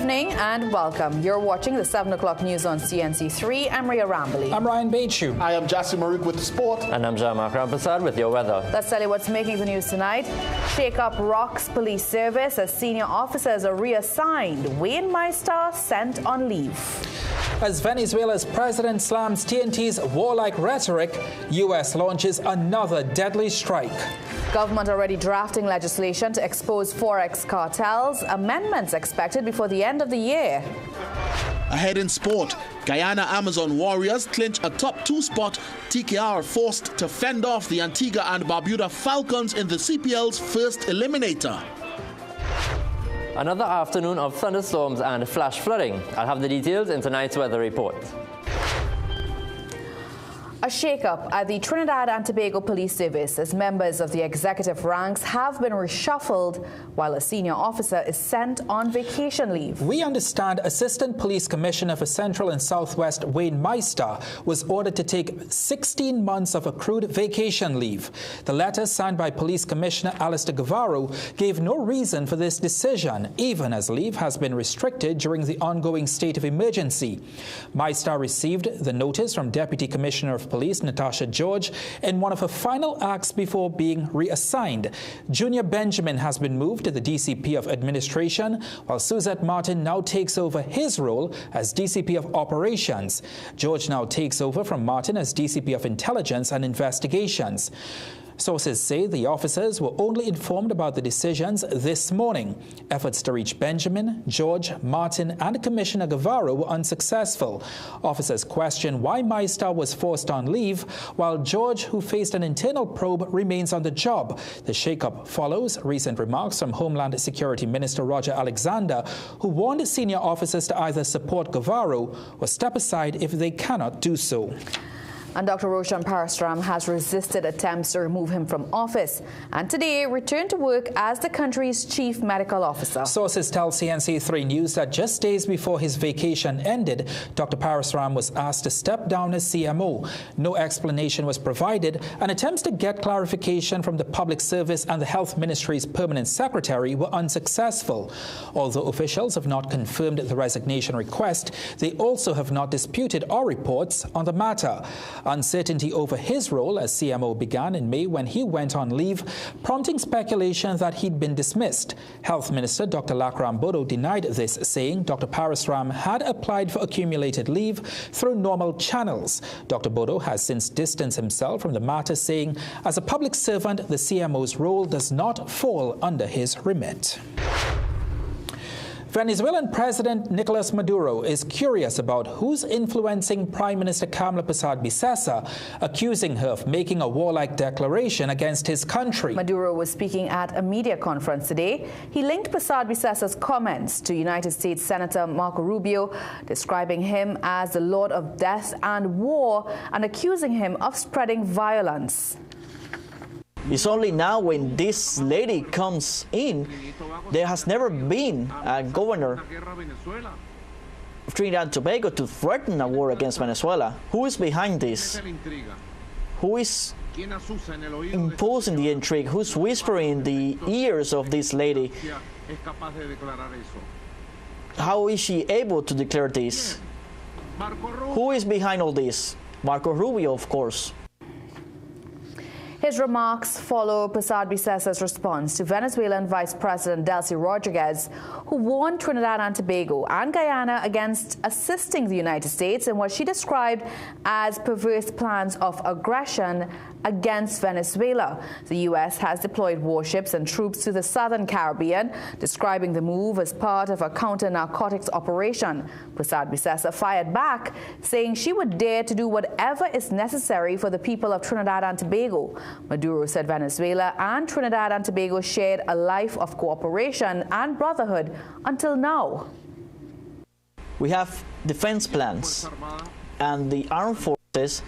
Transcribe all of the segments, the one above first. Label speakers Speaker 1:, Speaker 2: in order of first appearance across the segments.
Speaker 1: evening and welcome. You're watching the 7 o'clock news on CNC3. I'm Ria Rambali.
Speaker 2: I'm Ryan Baichu.
Speaker 3: I am Jassi Maruk with the sport.
Speaker 4: And I'm Jamak Rampasad with your weather.
Speaker 1: Let's tell you what's making the news tonight. Shake-up rocks police service as senior officers are reassigned. Wayne Meister sent on leave.
Speaker 2: As Venezuela's president slams TNT's warlike rhetoric, U.S. launches another deadly strike.
Speaker 1: Government already drafting legislation to expose Forex cartels. Amendments expected before the end of the year.
Speaker 3: Ahead in sport, Guyana Amazon Warriors clinch a top 2 spot. TKR forced to fend off the Antigua and Barbuda Falcons in the CPL's first eliminator.
Speaker 4: Another afternoon of thunderstorms and flash flooding. I'll have the details in tonight's weather report.
Speaker 1: A shake-up at the Trinidad and Tobago Police Service as members of the executive ranks have been reshuffled while a senior officer is sent on vacation leave.
Speaker 2: We understand Assistant Police Commissioner for Central and Southwest Wayne Meister was ordered to take 16 months of accrued vacation leave. The letter signed by Police Commissioner Alistair Guevara gave no reason for this decision, even as leave has been restricted during the ongoing state of emergency. Meister received the notice from Deputy Commissioner of Police Natasha George in one of her final acts before being reassigned. Junior Benjamin has been moved to the DCP of Administration, while Suzette Martin now takes over his role as DCP of Operations. George now takes over from Martin as DCP of Intelligence and Investigations. Sources say the officers were only informed about the decisions this morning. Efforts to reach Benjamin, George, Martin and Commissioner Guevara were unsuccessful. Officers question why Meister was forced on leave, while George, who faced an internal probe, remains on the job. The shake-up follows recent remarks from Homeland Security Minister Roger Alexander, who warned senior officers to either support Guevara or step aside if they cannot do so.
Speaker 1: And Dr. Roshan Parasram has resisted attempts to remove him from office and today returned to work as the country's chief medical officer. Sources tell CNC3 News that just days before his vacation ended, Dr. Parasram was asked to step down as CMO. No explanation was provided, and attempts to get clarification from the Public Service and the Health Ministry's permanent secretary were unsuccessful. Although officials have not confirmed the resignation request, they also have not disputed our reports on the matter. Uncertainty over his role as CMO began in May when he went on leave, prompting speculation that he'd been dismissed. Health Minister Dr. Lakram Bodo denied this, saying Dr. Parasram had applied for accumulated leave through normal channels. Dr. Bodo has since distanced himself from the matter, saying, as a public servant, the CMO's role does not fall under his remit. Venezuelan President Nicolas Maduro is curious about who's influencing Prime Minister Kamla Persad-Bissessar, accusing her of making a warlike declaration against his country. Maduro was speaking at a media conference today. He linked Persad-Bissessar's comments to United States Senator Marco Rubio, describing him as the Lord of Death and War and accusing him of spreading violence.
Speaker 5: It's only now when this lady comes in, there has never been a governor of Trinidad and Tobago to threaten a war against Venezuela. Who is behind this? Who is imposing the intrigue? Who's whispering in the ears of this lady? How is she able to declare this? Who is behind all this? Marco Rubio, of course.
Speaker 1: His remarks follow Persad-Bissessar's response to Venezuelan Vice President Delcy Rodriguez, who warned Trinidad and Tobago and Guyana against assisting the United States in what she described as perverse plans of aggression against Venezuela. The U.S. has deployed warships and troops to the southern Caribbean, describing the move as part of a counter-narcotics operation. Persad-Bissessar fired back, saying she would dare to do whatever is necessary for the people of Trinidad and Tobago. Maduro said Venezuela and Trinidad and Tobago shared a life of cooperation and brotherhood until now.
Speaker 5: We have defense plans, and the armed forces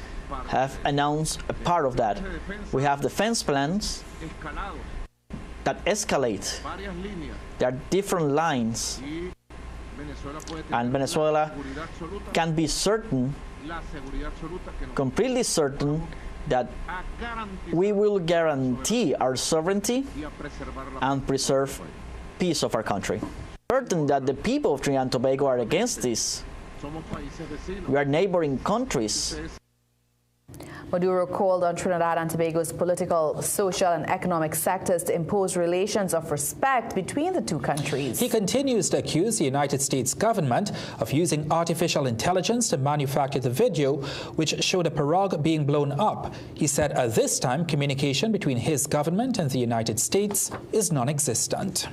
Speaker 5: have announced a part of that. We have defense plans that escalate. There are different lines, and Venezuela can be certain, completely certain, that we will guarantee our sovereignty and preserve peace of our country. certain that the people of Trinidad and Tobago are against this. We are neighboring countries.
Speaker 1: Maduro called on Trinidad and Tobago's political, social and economic sectors to impose relations of respect between the two countries.
Speaker 2: He continues to accuse the United States government of using artificial intelligence to manufacture the video which showed a pirogue being blown up. He said at this time communication between his government and the United States is non-existent.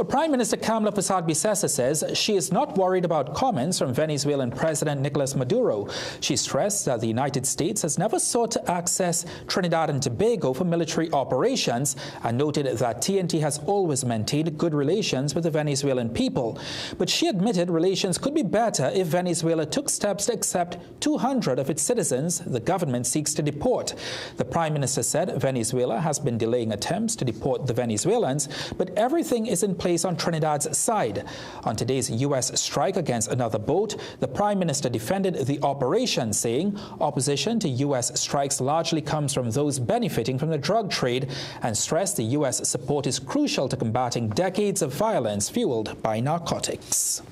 Speaker 2: Prime Minister Kamala Persad-Bissessar says she is not worried about comments from Venezuelan President Nicolas Maduro. She stressed that the United States has never sought to access Trinidad and Tobago for military operations and noted that TNT has always maintained good relations with the Venezuelan people. But she admitted relations could be better if Venezuela took steps to accept 200 of its citizens the government seeks to deport. The Prime Minister said Venezuela has been delaying attempts to deport the Venezuelans, but everything is in place on Trinidad's side. On today's U.S. strike against another boat, the Prime Minister defended the operation, saying opposition to U.S. strikes largely comes from those benefiting from the drug trade, and stressed the U.S. support is crucial to combating decades of violence fueled by narcotics.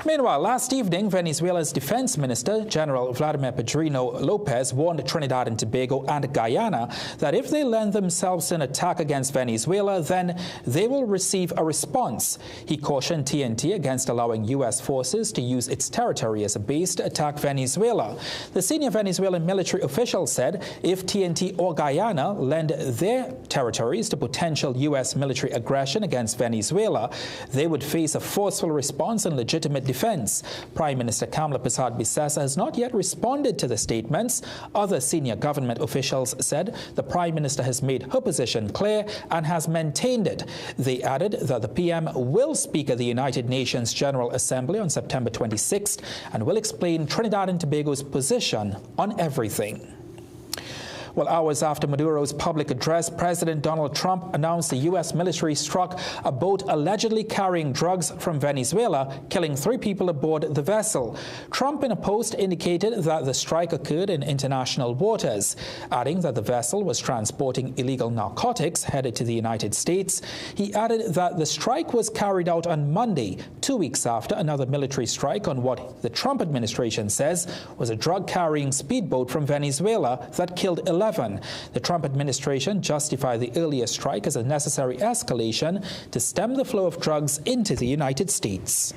Speaker 2: Meanwhile, last evening, Venezuela's Defense Minister, General Vladimir Pedrino Lopez, warned Trinidad and Tobago and Guyana that if they lend themselves to an attack against Venezuela, then they will receive a response. He cautioned TNT against allowing U.S. forces to use its territory as a base to attack Venezuela. The senior Venezuelan military official said if TNT or Guyana lend their territories to potential U.S. military aggression against Venezuela, they would face a forceful response and legitimate defense. Prime Minister Kamala Persad-Bissessar has not yet responded to the statements. Other senior government officials said the Prime Minister has made her position clear and has maintained it. They added that the PM will speak at the United Nations General Assembly on September 26th and will explain Trinidad and Tobago's position on everything. Well, hours after Maduro's public address, President Donald Trump announced the U.S. military struck a boat allegedly carrying drugs from Venezuela, killing 3 people aboard the vessel. Trump, in a post, indicated that the strike occurred in international waters, adding that the vessel was transporting illegal narcotics headed to the United States. He added that the strike was carried out on Monday, 2 weeks after another military strike on what the Trump administration says was a drug-carrying speedboat from Venezuela that killed 11. The Trump administration justified the earlier strike as a necessary escalation to stem the flow of drugs into the United States.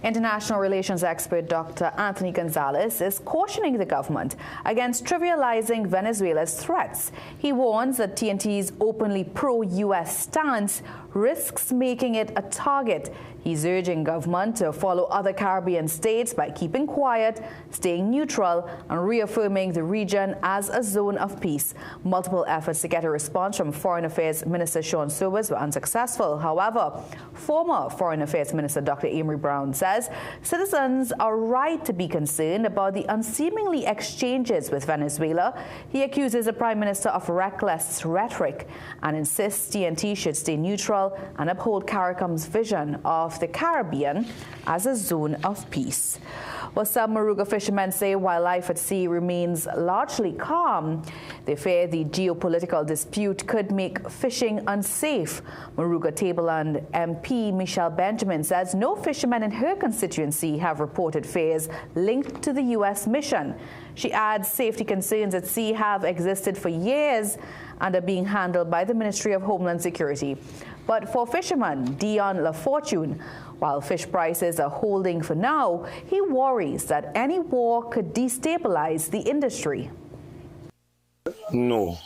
Speaker 1: International relations expert Dr. Anthony Gonzalez is cautioning the government against trivializing Venezuela's threats. He warns that TNT's openly pro-U.S. stance risks making it a target. He's urging government to follow other Caribbean states by keeping quiet, staying neutral, and reaffirming the region as a zone of peace. Multiple efforts to get a response from Foreign Affairs Minister Sean Sobers were unsuccessful. However, former Foreign Affairs Minister Dr. Amory Brown says citizens are right to be concerned about the unseemly exchanges with Venezuela. He accuses the Prime Minister of reckless rhetoric and insists TNT should stay neutral and uphold CARICOM's vision of the Caribbean as a zone of peace. Well, some Moruga fishermen say while life at sea remains largely calm, they fear the geopolitical dispute could make fishing unsafe. Moruga Tableland MP Michelle Benjamin says no fishermen in her constituency have reported fears linked to the U.S. mission. She adds safety concerns at sea have existed for years and are being handled by the Ministry of Homeland Security. But for fisherman Dion LaFortune, while fish prices are holding for now, he worries that any war could destabilize the industry.
Speaker 6: No,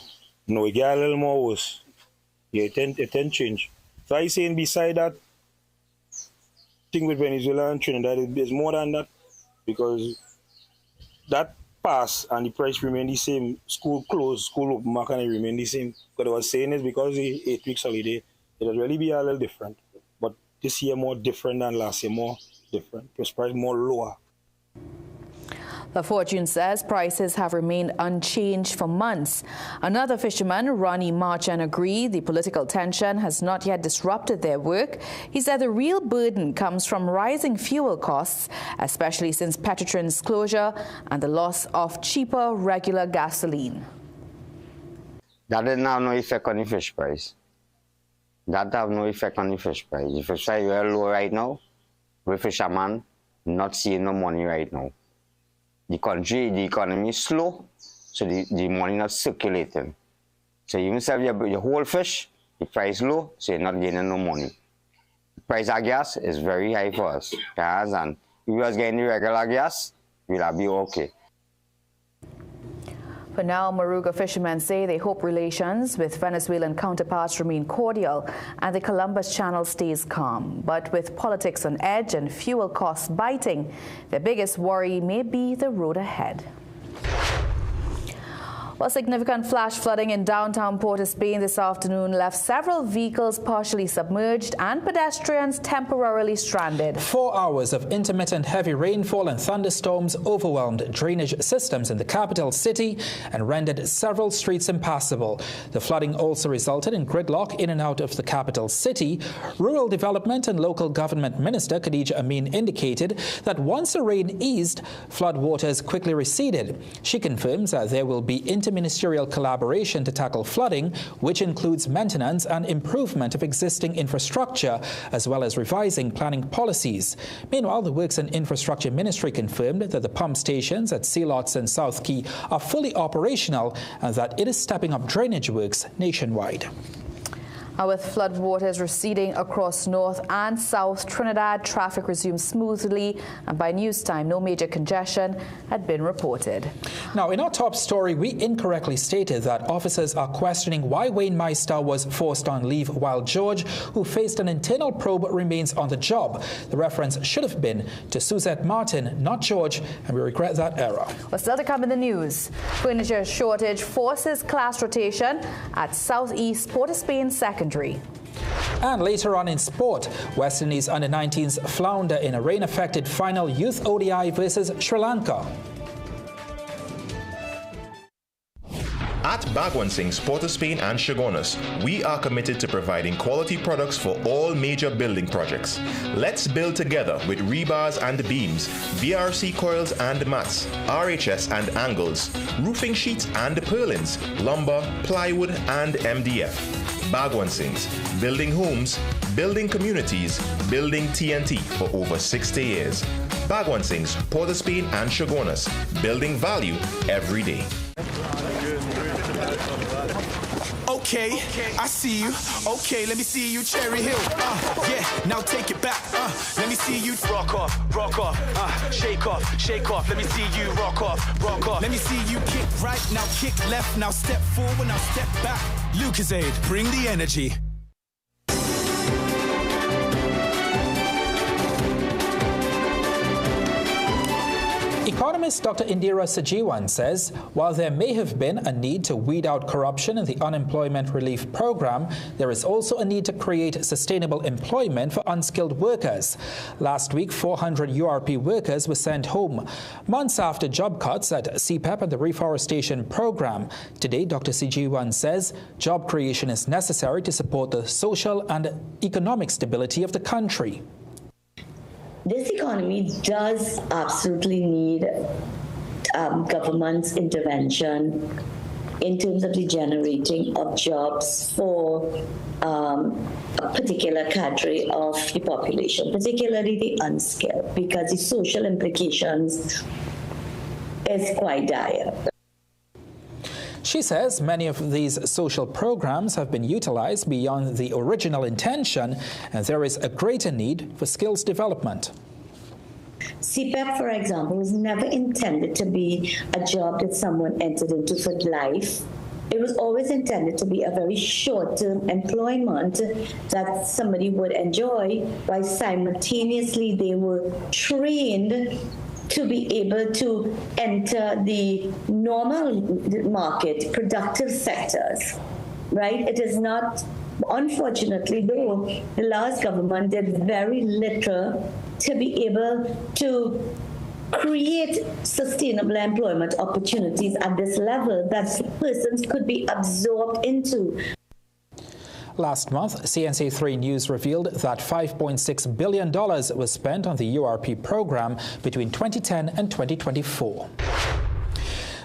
Speaker 6: it get a little more worse. Yeah, it can change. So I saying beside that thing with Venezuela and Trinidad, there's more than that, because that pass and the price remain the same. School closed, school open, and remain the same. What I was saying is because the 8 weeks holiday, it will really be a little different. But this year more different than last year, more different. Because price more lower.
Speaker 1: LaFortune says prices have remained unchanged for months. Another fisherman, Ronnie Marchand, agreed the political tension has not yet disrupted their work. He said the real burden comes from rising fuel costs, especially since Petrotrin's closure and the loss of cheaper regular gasoline.
Speaker 7: That didn't have no effect on the fish price. That have no effect on the fish price. The fish price is very low right now. We fishermen not seeing no money right now. The country, the economy is slow, so the money not circulating. So even if your whole fish, the price low, so you're not gaining no money. The price of gas is very high for us. And if we was getting the regular gas, we'll be okay.
Speaker 1: For now, Moruga fishermen say they hope relations with Venezuelan counterparts remain cordial and the Columbus Channel stays calm. But with politics on edge and fuel costs biting, their biggest worry may be the road ahead. Well, significant flash flooding in downtown Port-of-Spain this afternoon left several vehicles partially submerged and pedestrians temporarily stranded.
Speaker 2: 4 hours of intermittent heavy rainfall and thunderstorms overwhelmed drainage systems in the capital city and rendered several streets impassable. The flooding also resulted in gridlock in and out of the capital city. Rural Development and Local Government Minister Khadija Amin indicated that once the rain eased, flood waters quickly receded. She confirms that there will be interministerial collaboration to tackle flooding, which includes maintenance and improvement of existing infrastructure, as well as revising planning policies. Meanwhile, the Works and Infrastructure Ministry confirmed that the pump stations at Sealots and South Key are fully operational and that it is stepping up drainage works nationwide.
Speaker 1: With flood waters receding across North and South Trinidad, traffic resumed smoothly, and by news time, no major congestion had been reported.
Speaker 2: Now, in our top story, we incorrectly stated that officers are questioning why Wayne Meister was forced on leave while George, who faced an internal probe, remains on the job. The reference should have been to Suzette Martin, not George, and we regret that error.
Speaker 1: Well, still to come in the news, furniture shortage forces class rotation at Southeast Port-of-Spain Secondary.
Speaker 2: And later on in sport, West Indies under-19s flounder in a rain-affected final youth ODI versus Sri Lanka.
Speaker 8: At Bagwansing's Port-of-Spain and Chaguanas, we are committed to providing quality products for all major building projects. Let's build together with rebars and beams, VRC coils and mats, RHS and angles, roofing sheets and purlins, lumber, plywood and MDF. Bagwansing's, building homes, building communities, building TNT for over 60 years. Bagwansing's, Port-of-Spain and Chaguanas, building value every day.
Speaker 9: Okay, I see you. Okay, let me see you, Cherry Hill. Yeah, now take it back. Let me see you rock off, shake off. Let me see you rock off. Let me see you kick right, now kick left, now step forward, now step back. Lucozade, bring the energy.
Speaker 2: Economist Dr. Indira Sajiwan says while there may have been a need to weed out corruption in the unemployment relief program, there is also a need to create sustainable employment for unskilled workers. Last week, 400 URP workers were sent home, months after job cuts at CPEP and the reforestation program. Today, Dr. Sajiwan says job creation is necessary to support the social and economic stability of the country.
Speaker 10: This economy does absolutely need government's intervention in terms of the generating of jobs for a particular cadre of the population, particularly the unskilled, because the social implications is quite dire.
Speaker 2: She says many of these social programs have been utilized beyond the original intention, and there is a greater need for skills development.
Speaker 10: CPEP, for example, was never intended to be a job that someone entered into for life. It was always intended to be a very short-term employment that somebody would enjoy, while simultaneously they were trained to be able to enter the normal market, productive sectors, right? It is not, unfortunately, though, the last government did very little to be able to create sustainable employment opportunities at this level that persons could be absorbed into.
Speaker 2: Last month, CNC3 News revealed that $5.6 billion was spent on the URP program between 2010 and 2024.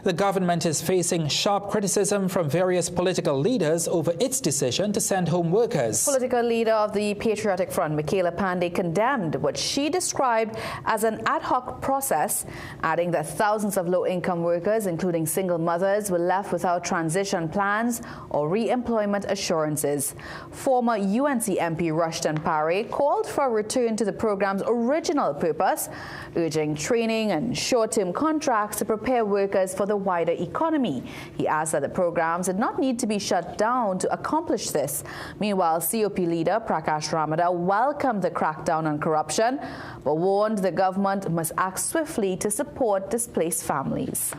Speaker 2: The government is facing sharp criticism from various political leaders over its decision to send home workers.
Speaker 1: Political leader of the Patriotic Front, Michaela Pandey, condemned what she described as an ad hoc process, adding that thousands of low-income workers, including single mothers, were left without transition plans or re-employment assurances. Former UNC MP Rushton Parry called for a return to the program's original purpose, urging training and short-term contracts to prepare workers for the wider economy. He asked that the programs did not need to be shut down to accomplish this. Meanwhile, COP leader Prakash Ramada welcomed the crackdown on corruption, but warned the government must act swiftly to support displaced families.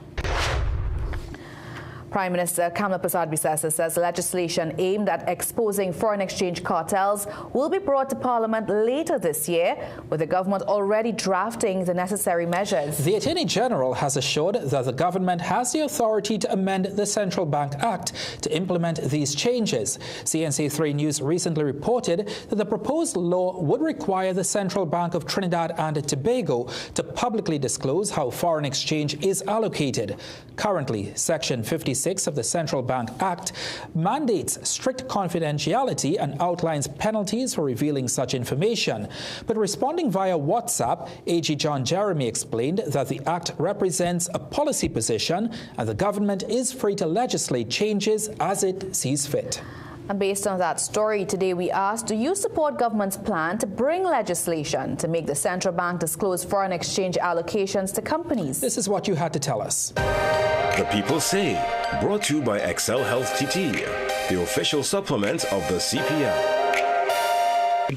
Speaker 1: Prime Minister Kamla Persad-Bissessar says legislation aimed at exposing foreign exchange cartels will be brought to Parliament later this year, with the government already drafting the necessary measures.
Speaker 2: The Attorney General has assured that the government has the authority to amend the Central Bank Act to implement these changes. CNC3 News recently reported that the proposed law would require the Central Bank of Trinidad and Tobago to publicly disclose how foreign exchange is allocated. Currently, Section 56 of the Central Bank Act mandates strict confidentiality and outlines penalties for revealing such information. But responding via WhatsApp, AG John Jeremy explained that the Act represents a policy position and the government is free to legislate changes as it sees fit.
Speaker 1: And based on that story, today we asked, do you support government's plan to bring legislation to make the central bank disclose foreign exchange allocations to companies?
Speaker 2: This is what you had to tell us.
Speaker 11: The People Say, brought to you by Excel Health TT, the official supplement of the CPL.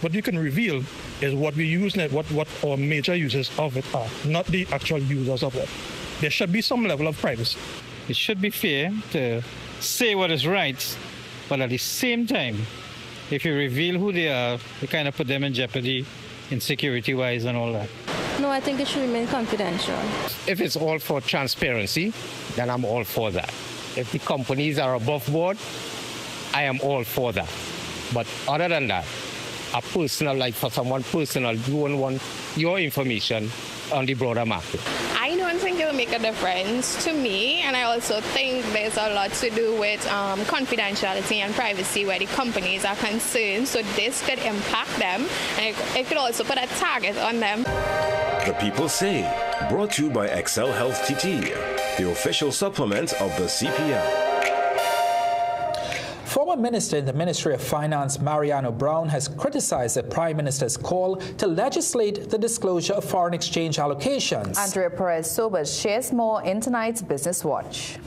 Speaker 6: What you can reveal is what we use and what our major users of it are, not the actual users of it. There should be some level of privacy.
Speaker 12: It should be fair to say what is right, but at the same time, if you reveal who they are, you kind of put them in jeopardy, insecurity-wise and all that.
Speaker 13: No, I think it should remain confidential.
Speaker 14: If it's all for transparency, then I'm all for that. If the companies are above board, I am all for that. But other than that, a personal, like for someone personal, you won't want your information on the broader market.
Speaker 15: I don't think it will make a difference to me, and I also think there's a lot to do with confidentiality and privacy where the companies are concerned, so this could impact them, and it could also put a target on them.
Speaker 11: The People Say, brought to you by Excel Health TT, the official supplement of the CPL.
Speaker 2: Former Minister in the Ministry of Finance, Mariano Brown, has criticized the Prime Minister's call to legislate the disclosure of foreign exchange allocations.
Speaker 1: Andrea Perez-Sobas shares more in tonight's Business Watch.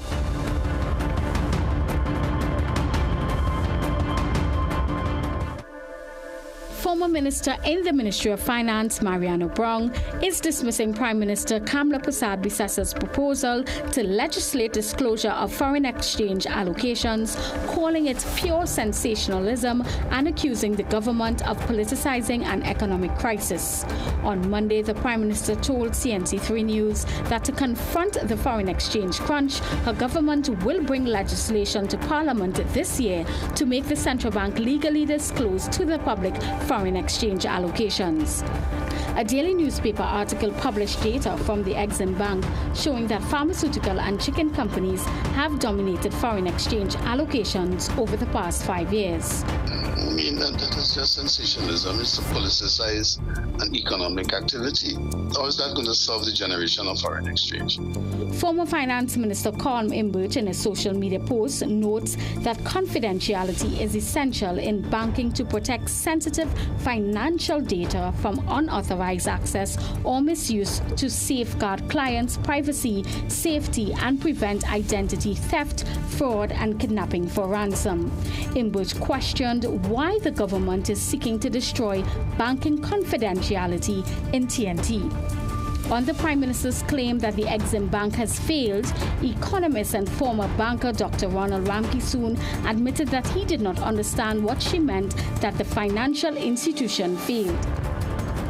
Speaker 16: Former Minister in the Ministry of Finance, Mariano Brown, is dismissing Prime Minister Kamla Persad-Bissessar's proposal to legislate disclosure of foreign exchange allocations, calling it pure sensationalism and accusing the government of politicizing an economic crisis. On Monday, the Prime Minister told CNC3 News that to confront the foreign exchange crunch, her government will bring legislation to Parliament this year to make the central bank legally disclose to the public foreign exchange allocations. A daily newspaper article published data from the Exim Bank showing that pharmaceutical and chicken companies have dominated foreign exchange allocations over the past 5 years.
Speaker 17: I mean, that is just sensationalism. It's to politicize an economic activity. How is that going to solve the generation of foreign exchange?
Speaker 16: Former Finance Minister Colm Imburch, in a social media post, notes that confidentiality is essential in banking to protect sensitive financial data from unauthorized access or misuse to safeguard clients' privacy, safety, and prevent identity theft, fraud, and kidnapping for ransom. Imburch questioned why the government is seeking to destroy banking confidentiality in TNT. On the Prime Minister's claim that the Exim Bank has failed, economist and former banker Dr. Ronald Ramkissoon admitted that he did not understand what she meant that the financial institution failed.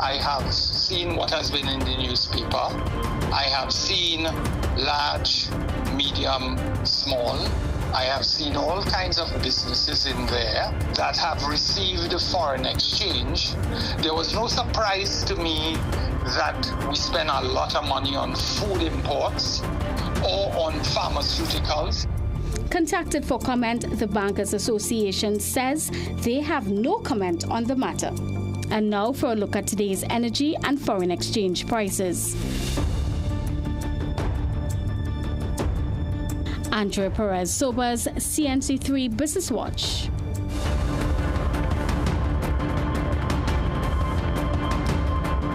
Speaker 17: I have seen what has been in the newspaper. I have seen large, medium, small. I have seen all kinds of businesses in there that have received foreign exchange. There was no surprise to me that we spend a lot of money on food imports. or on pharmaceuticals.
Speaker 16: Contacted for comment, the Bankers Association says they have no comment on the matter. And now for a look at today's energy and foreign exchange prices. Andrea Perez Sobers, CNC3 Business Watch.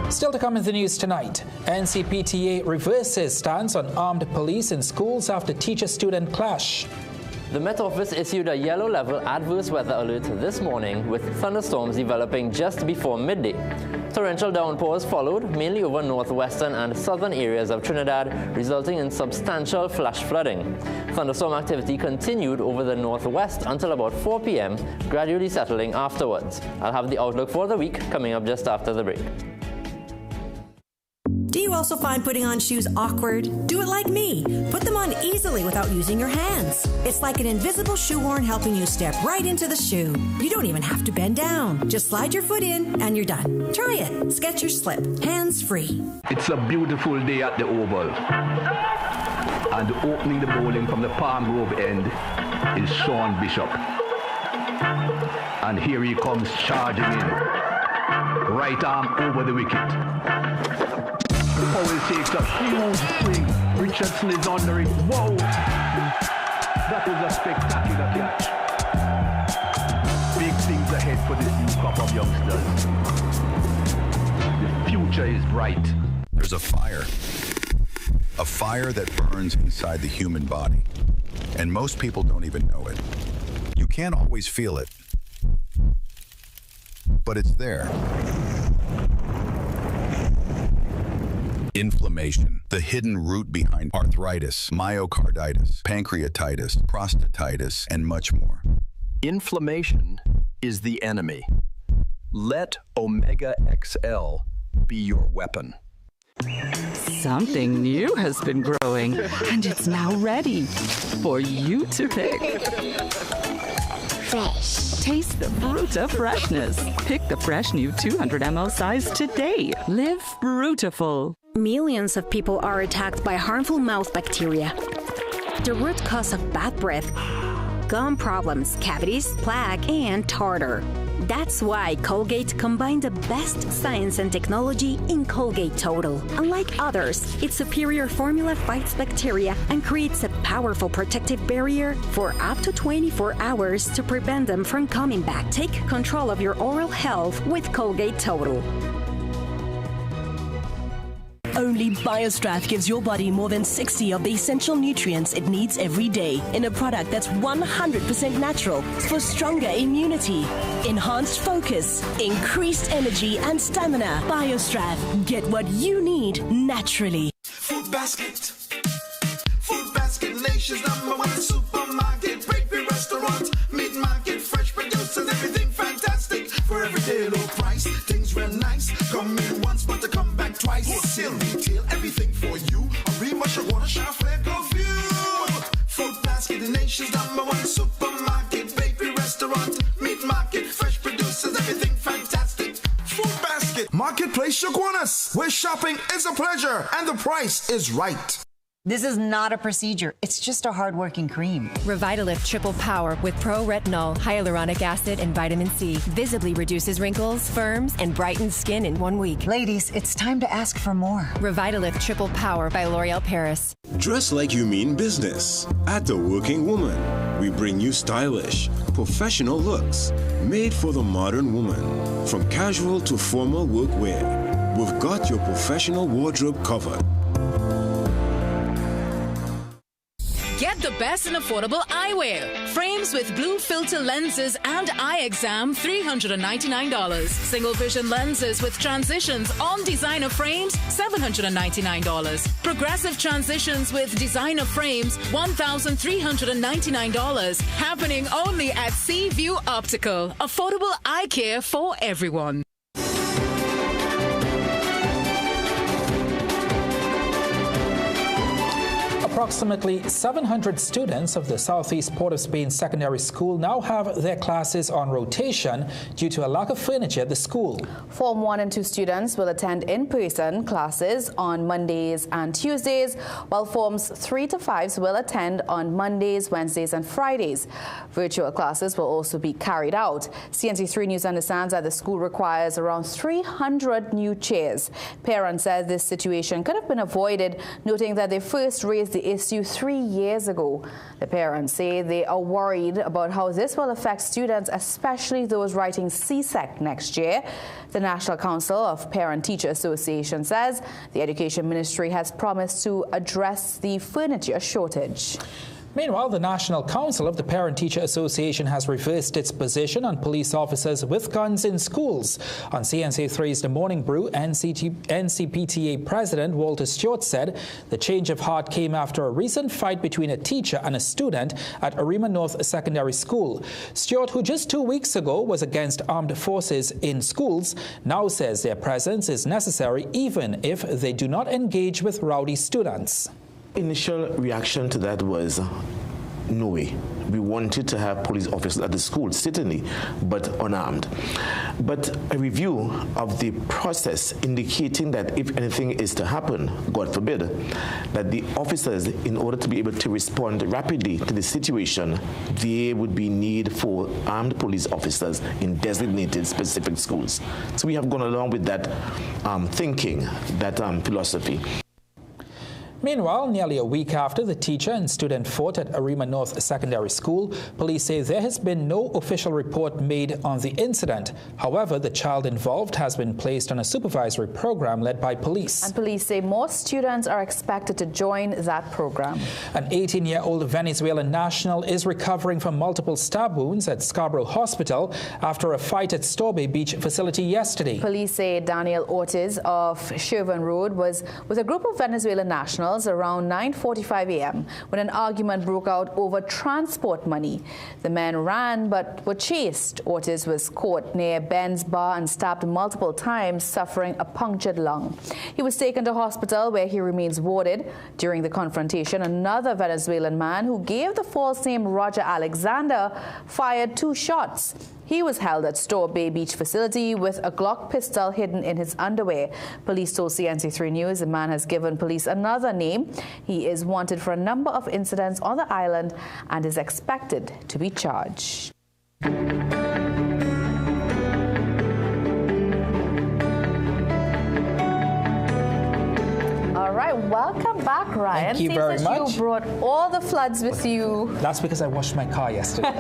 Speaker 2: Still to come in the news tonight, NCPTA reverses stance on armed police in schools after teacher-student clash.
Speaker 4: The Met Office issued a yellow level adverse weather alert this morning with thunderstorms developing just before midday. Torrential downpours followed, mainly over northwestern and southern areas of Trinidad, resulting in substantial flash flooding. Thunderstorm activity continued over the northwest until about 4 p.m., gradually settling afterwards. I'll have the outlook for the week coming up just after the break.
Speaker 18: Do you also find putting on shoes awkward? Do it like me. Put them on easily without using your hands. It's like an invisible shoehorn helping you step right into the shoe. You don't even have to bend down. Just slide your foot in and you're done. Try it. Skechers Slip. Hands-free.
Speaker 19: It's a beautiful day at the Oval. And opening the bowling from the Palm Grove end is Sean Bishop. And here he comes charging in. Right arm over the wicket. Powell takes a huge swing. Richardson is under it. Whoa! That was a spectacular catch. Big things ahead for this new crop of youngsters. The future is bright.
Speaker 20: There's a fire. A fire that burns inside the human body. And most people don't even know it. You can't always feel it. But it's there. Inflammation, the hidden root behind arthritis, myocarditis, pancreatitis, prostatitis, and much more.
Speaker 21: Inflammation is the enemy. Let Omega XL be your weapon.
Speaker 22: Something new has been growing, and it's now ready for you to pick. Fresh. Taste the Bruta freshness. Pick the fresh new 200 ml size today. Live Brutiful.
Speaker 23: Millions of people are attacked by harmful mouth bacteria. The root cause of bad breath, gum problems, cavities, plaque, and tartar. That's why Colgate combined the best science and technology in Colgate Total. Unlike others, its superior formula fights bacteria and creates a powerful protective barrier for up to 24 hours to prevent them from coming back. Take control of your oral health with Colgate Total.
Speaker 24: Only BioStrath gives your body more than 60 of the essential nutrients it needs every day in a product that's 100% natural for stronger immunity, enhanced focus, increased energy and stamina. BioStrath. Get what you need naturally.
Speaker 9: Food Basket. Food Basket, nation's #1 supermarket. Bakery, restaurant, meat market, fresh producers, everything fantastic. For everyday low price, things real nice. Come in once, but to come back twice. Wholesale, retail, everything for you. A real much I wanna shop, let go view. Food Basket, the nation's #1 supermarket. Bakery, restaurant, meat market, fresh producers, everything fantastic. Food Basket. Marketplace Shogunas, where shopping is a pleasure and the price is right.
Speaker 25: This is not a procedure. It's just a hard-working cream.
Speaker 26: Revitalift Triple Power with pro-retinol, hyaluronic acid, and vitamin C visibly reduces wrinkles, firms, and brightens skin in 1 week.
Speaker 25: Ladies, it's time to ask for more.
Speaker 26: Revitalift Triple Power by L'Oreal Paris.
Speaker 11: Dress like you mean business. At The Working Woman, we bring you stylish, professional looks made for the modern woman. From casual to formal workwear, we've got your professional wardrobe covered.
Speaker 27: Get the best in affordable eyewear. Frames with blue filter lenses and eye exam, $399. Single vision lenses with transitions on designer frames, $799. Progressive transitions with designer frames, $1,399. Happening only at Seaview Optical. Affordable eye care for everyone.
Speaker 2: Approximately 700 students of the Southeast Port of Spain Secondary School now have their classes on rotation due to a lack of furniture at the school.
Speaker 1: Form 1 and 2 students will attend in-person classes on Mondays and Tuesdays, while Forms 3 to 5s will attend on Mondays, Wednesdays and Fridays. Virtual classes will also be carried out. CNC3 News understands that the school requires around 300 new chairs. Parents said this situation could have been avoided, noting that they first raised the issue 3 years ago. The parents say they are worried about how this will affect students, especially those writing CSEC next year. The National Council of Parent-Teacher Association says the Education Ministry has promised to address the furniture shortage.
Speaker 2: Meanwhile, the National Council of the Parent-Teacher Association has reversed its position on police officers with guns in schools. On CNC3's The Morning Brew, NCPTA President Walter Stewart said the change of heart came after a recent fight between a teacher and a student at Arima North Secondary School. Stewart, who just 2 weeks ago was against armed forces in schools, now says their presence is necessary even if they do not engage with rowdy students.
Speaker 3: Initial reaction to that was no way. We wanted to have police officers at the school, certainly, but unarmed. But a review of the process indicating that if anything is to happen, God forbid, that the officers, in order to be able to respond rapidly to the situation, there would be need for armed police officers in designated specific schools. So we have gone along with that thinking, that philosophy.
Speaker 2: Meanwhile, nearly a week after the teacher and student fought at Arima North Secondary School, police say there has been no official report made on the incident. However, the child involved has been placed on a supervisory program led by police.
Speaker 1: And police say more students are expected to join that program.
Speaker 2: An 18-year-old Venezuelan national is recovering from multiple stab wounds at Scarborough Hospital after a fight at Storbay Beach facility yesterday.
Speaker 1: Police say Daniel Ortiz of Sherburne Road was with a group of Venezuelan nationals around 9:45 a.m. when an argument broke out over transport money. The men ran but were chased. Ortiz was caught near Ben's Bar and stabbed multiple times, suffering a punctured lung. He was taken to hospital where he remains warded. During the confrontation, another Venezuelan man who gave the false name Roger Alexander fired 2 shots. He was held at Storbay Beach facility with a Glock pistol hidden in his underwear. Police told CNC3 News the man has given police another name. He is wanted for a number of incidents on the island and is expected to be charged. Welcome back, Ryan.
Speaker 2: Thank you very much.
Speaker 1: You brought all the floods with you.
Speaker 2: That's because I washed my car yesterday.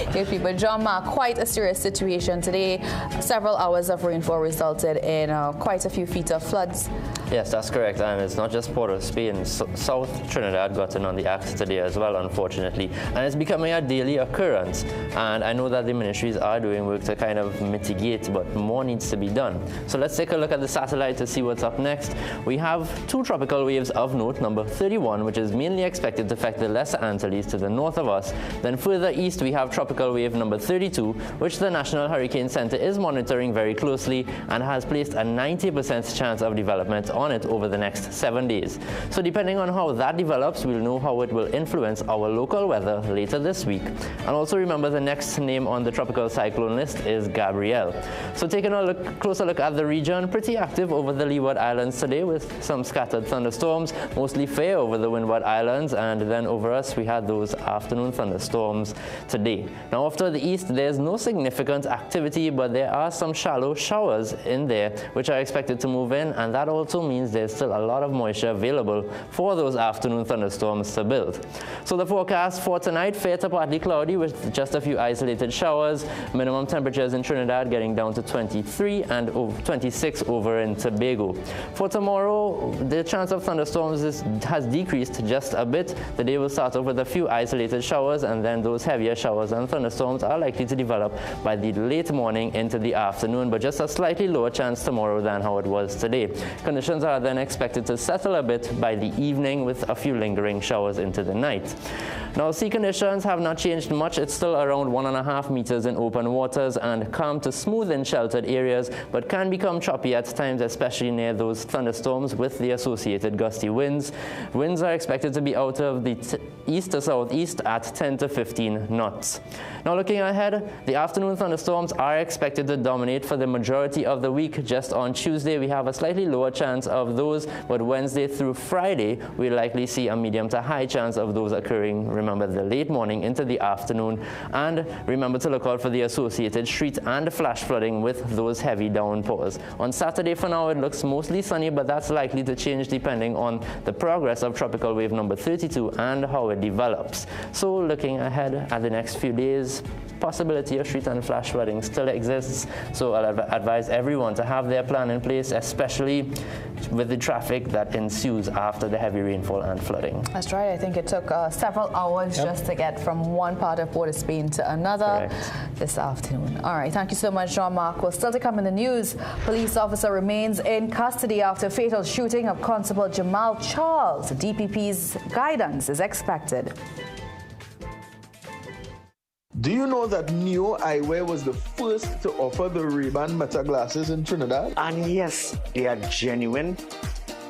Speaker 1: Okay, people. John Mark, quite a serious situation today. Several hours of rainfall resulted in quite a few feet of floods.
Speaker 4: Yes, that's correct. And it's not just Port of Spain. South Trinidad got in on the act today as well, unfortunately. And it's becoming a daily occurrence. And I know that the ministries are doing work to kind of mitigate, but more needs to be done. So let's take a look at the satellite to see what's up next. We have 2 tropical waves of note, number 31, which is mainly expected to affect the Lesser Antilles to the north of us. Then further east, we have tropical wave number 32, which the National Hurricane Center is monitoring very closely and has placed a 90% chance of development on it over the next 7 days. So depending on how that develops, we'll know how it will influence our local weather later this week. And also remember, the next name on the tropical cyclone list is Gabrielle. So taking a closer look at the region, pretty active over the Leeward Islands today with some scattered thunderstorms, mostly fair over the Windward Islands, and then over us we had those afternoon thunderstorms today. Now off to the east, there's no significant activity, but there are some shallow showers in there which are expected to move in, and that also means there's still a lot of moisture available for those afternoon thunderstorms to build. So the forecast for tonight, fair to partly cloudy with just a few isolated showers. Minimum temperatures in Trinidad getting down to 23 and 26 over in Tobago. For tomorrow, the chance of thunderstorms has decreased just a bit. The day will start off with a few isolated showers, and then those heavier showers and thunderstorms are likely to develop by the late morning into the afternoon, but just a slightly lower chance tomorrow than how it was today. Conditions are then expected to settle a bit by the evening with a few lingering showers into the night. Now, sea conditions have not changed much. It's still around 1.5 meters in open waters and calm to smooth in sheltered areas, but can become choppy at times, especially near those thunderstorms with the associated gusty winds. Winds are expected to be out of the east to southeast at 10 to 15 knots. Now, looking ahead, the afternoon thunderstorms are expected to dominate for the majority of the week. Just on Tuesday, we have a slightly lower chance of those, but Wednesday through Friday, we'll likely see a medium to high chance of those occurring, remember, the late morning into the afternoon. And remember to look out for the associated street and flash flooding with those heavy downpours. On Saturday, for now, it looks mostly sunny, but that's likely to change depending on the progress of tropical wave number 32 and how it develops. So looking ahead at the next few days, possibility of street and flash flooding still exists. So I'll advise everyone to have their plan in place, especially with the traffic that ensues after the heavy rainfall and flooding.
Speaker 1: That's right. I think it took several hours just to get from one part of Port of Spain to another this afternoon. All right. Thank you so much, Jean-Marc. Well, still to come in the news, police officer remains in custody after fatal shooting of Constable Jamal Charles. DPP's guidance is expected.
Speaker 5: Do you know that Neo Eyewear was the first to offer the Ray-Ban Meta glasses in Trinidad?
Speaker 6: And yes, they are genuine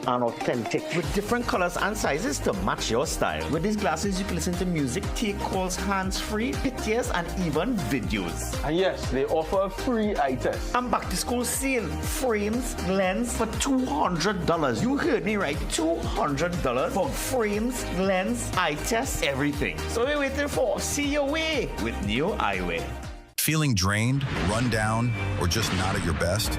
Speaker 6: and authentic with different colors and sizes to match your style. With these glasses, you can listen to music, take calls hands-free, pictures, and even videos.
Speaker 5: And yes, they offer a free eye test.
Speaker 6: And back to school sale, frames, lens for $200. You heard me right, $200 for frames, lens, eye test, everything. So what are you waiting for? See your way with Neo Eyewear.
Speaker 20: Feeling drained, run down, or just not at your best?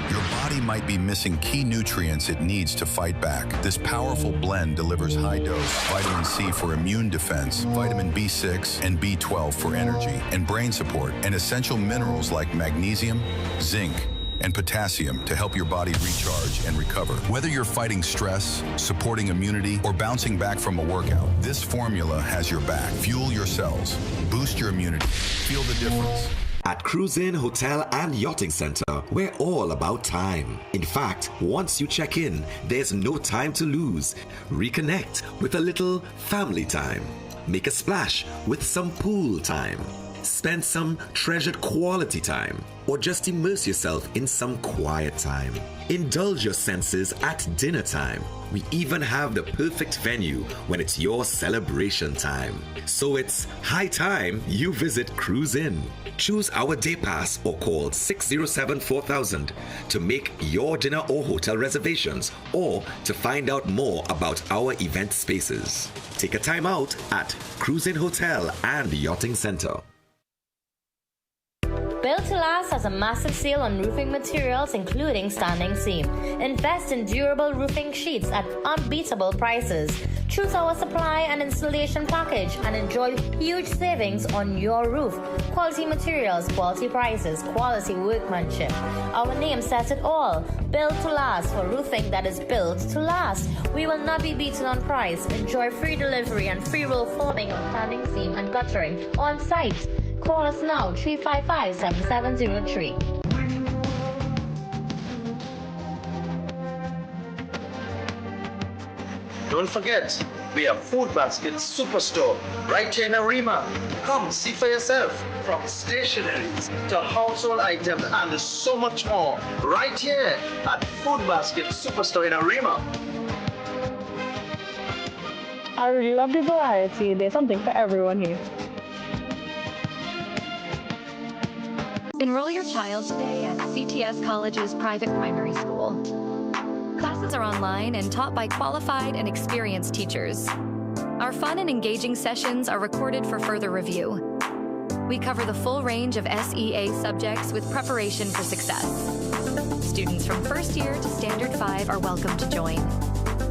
Speaker 20: Your body might be missing key nutrients it needs to fight back. This powerful blend delivers high-dose vitamin C for immune defense, vitamin B6 and B12 for energy and brain support, and essential minerals like magnesium, zinc, and potassium to help your body recharge and recover. Whether you're fighting stress, supporting immunity, or bouncing back from a workout, this formula has your back. Fuel your cells, boost your immunity, feel the difference.
Speaker 7: At Cruise Inn Hotel and Yachting Center, we're all about time. In fact, once you check in, there's no time to lose. Reconnect with a little family time. Make a splash with some pool time. Spend some treasured quality time. Or just immerse yourself in some quiet time. Indulge your senses at dinner time. We even have the perfect venue when it's your celebration time. So it's high time you visit Cruise Inn. Choose our day pass or call 607-4000 to make your dinner or hotel reservations or to find out more about our event spaces. Take a time out at Cruise Inn Hotel and Yachting Center.
Speaker 8: Built to Last has a massive sale on roofing materials, including standing seam. Invest in durable roofing sheets at unbeatable prices. Choose our supply and installation package and enjoy huge savings on your roof. Quality materials, quality prices, quality workmanship. Our name says it all. Built to Last for roofing that is built to last. We will not be beaten on price. Enjoy free delivery and free roll forming on standing seam and guttering on site. Call us now, 355-7703.
Speaker 5: Don't forget, we are Food Basket Superstore right here in Arima. Come see for yourself. From stationeries to household items and so much more. Right here at Food Basket Superstore in Arima.
Speaker 10: I really love the variety. There's something for everyone here.
Speaker 12: Enroll your child today at CTS College's private primary school. Classes are online and taught by qualified and experienced teachers. Our fun and engaging sessions are recorded for further review. We cover the full range of SEA subjects with preparation for success. Students from first year to Standard 5 are welcome to join.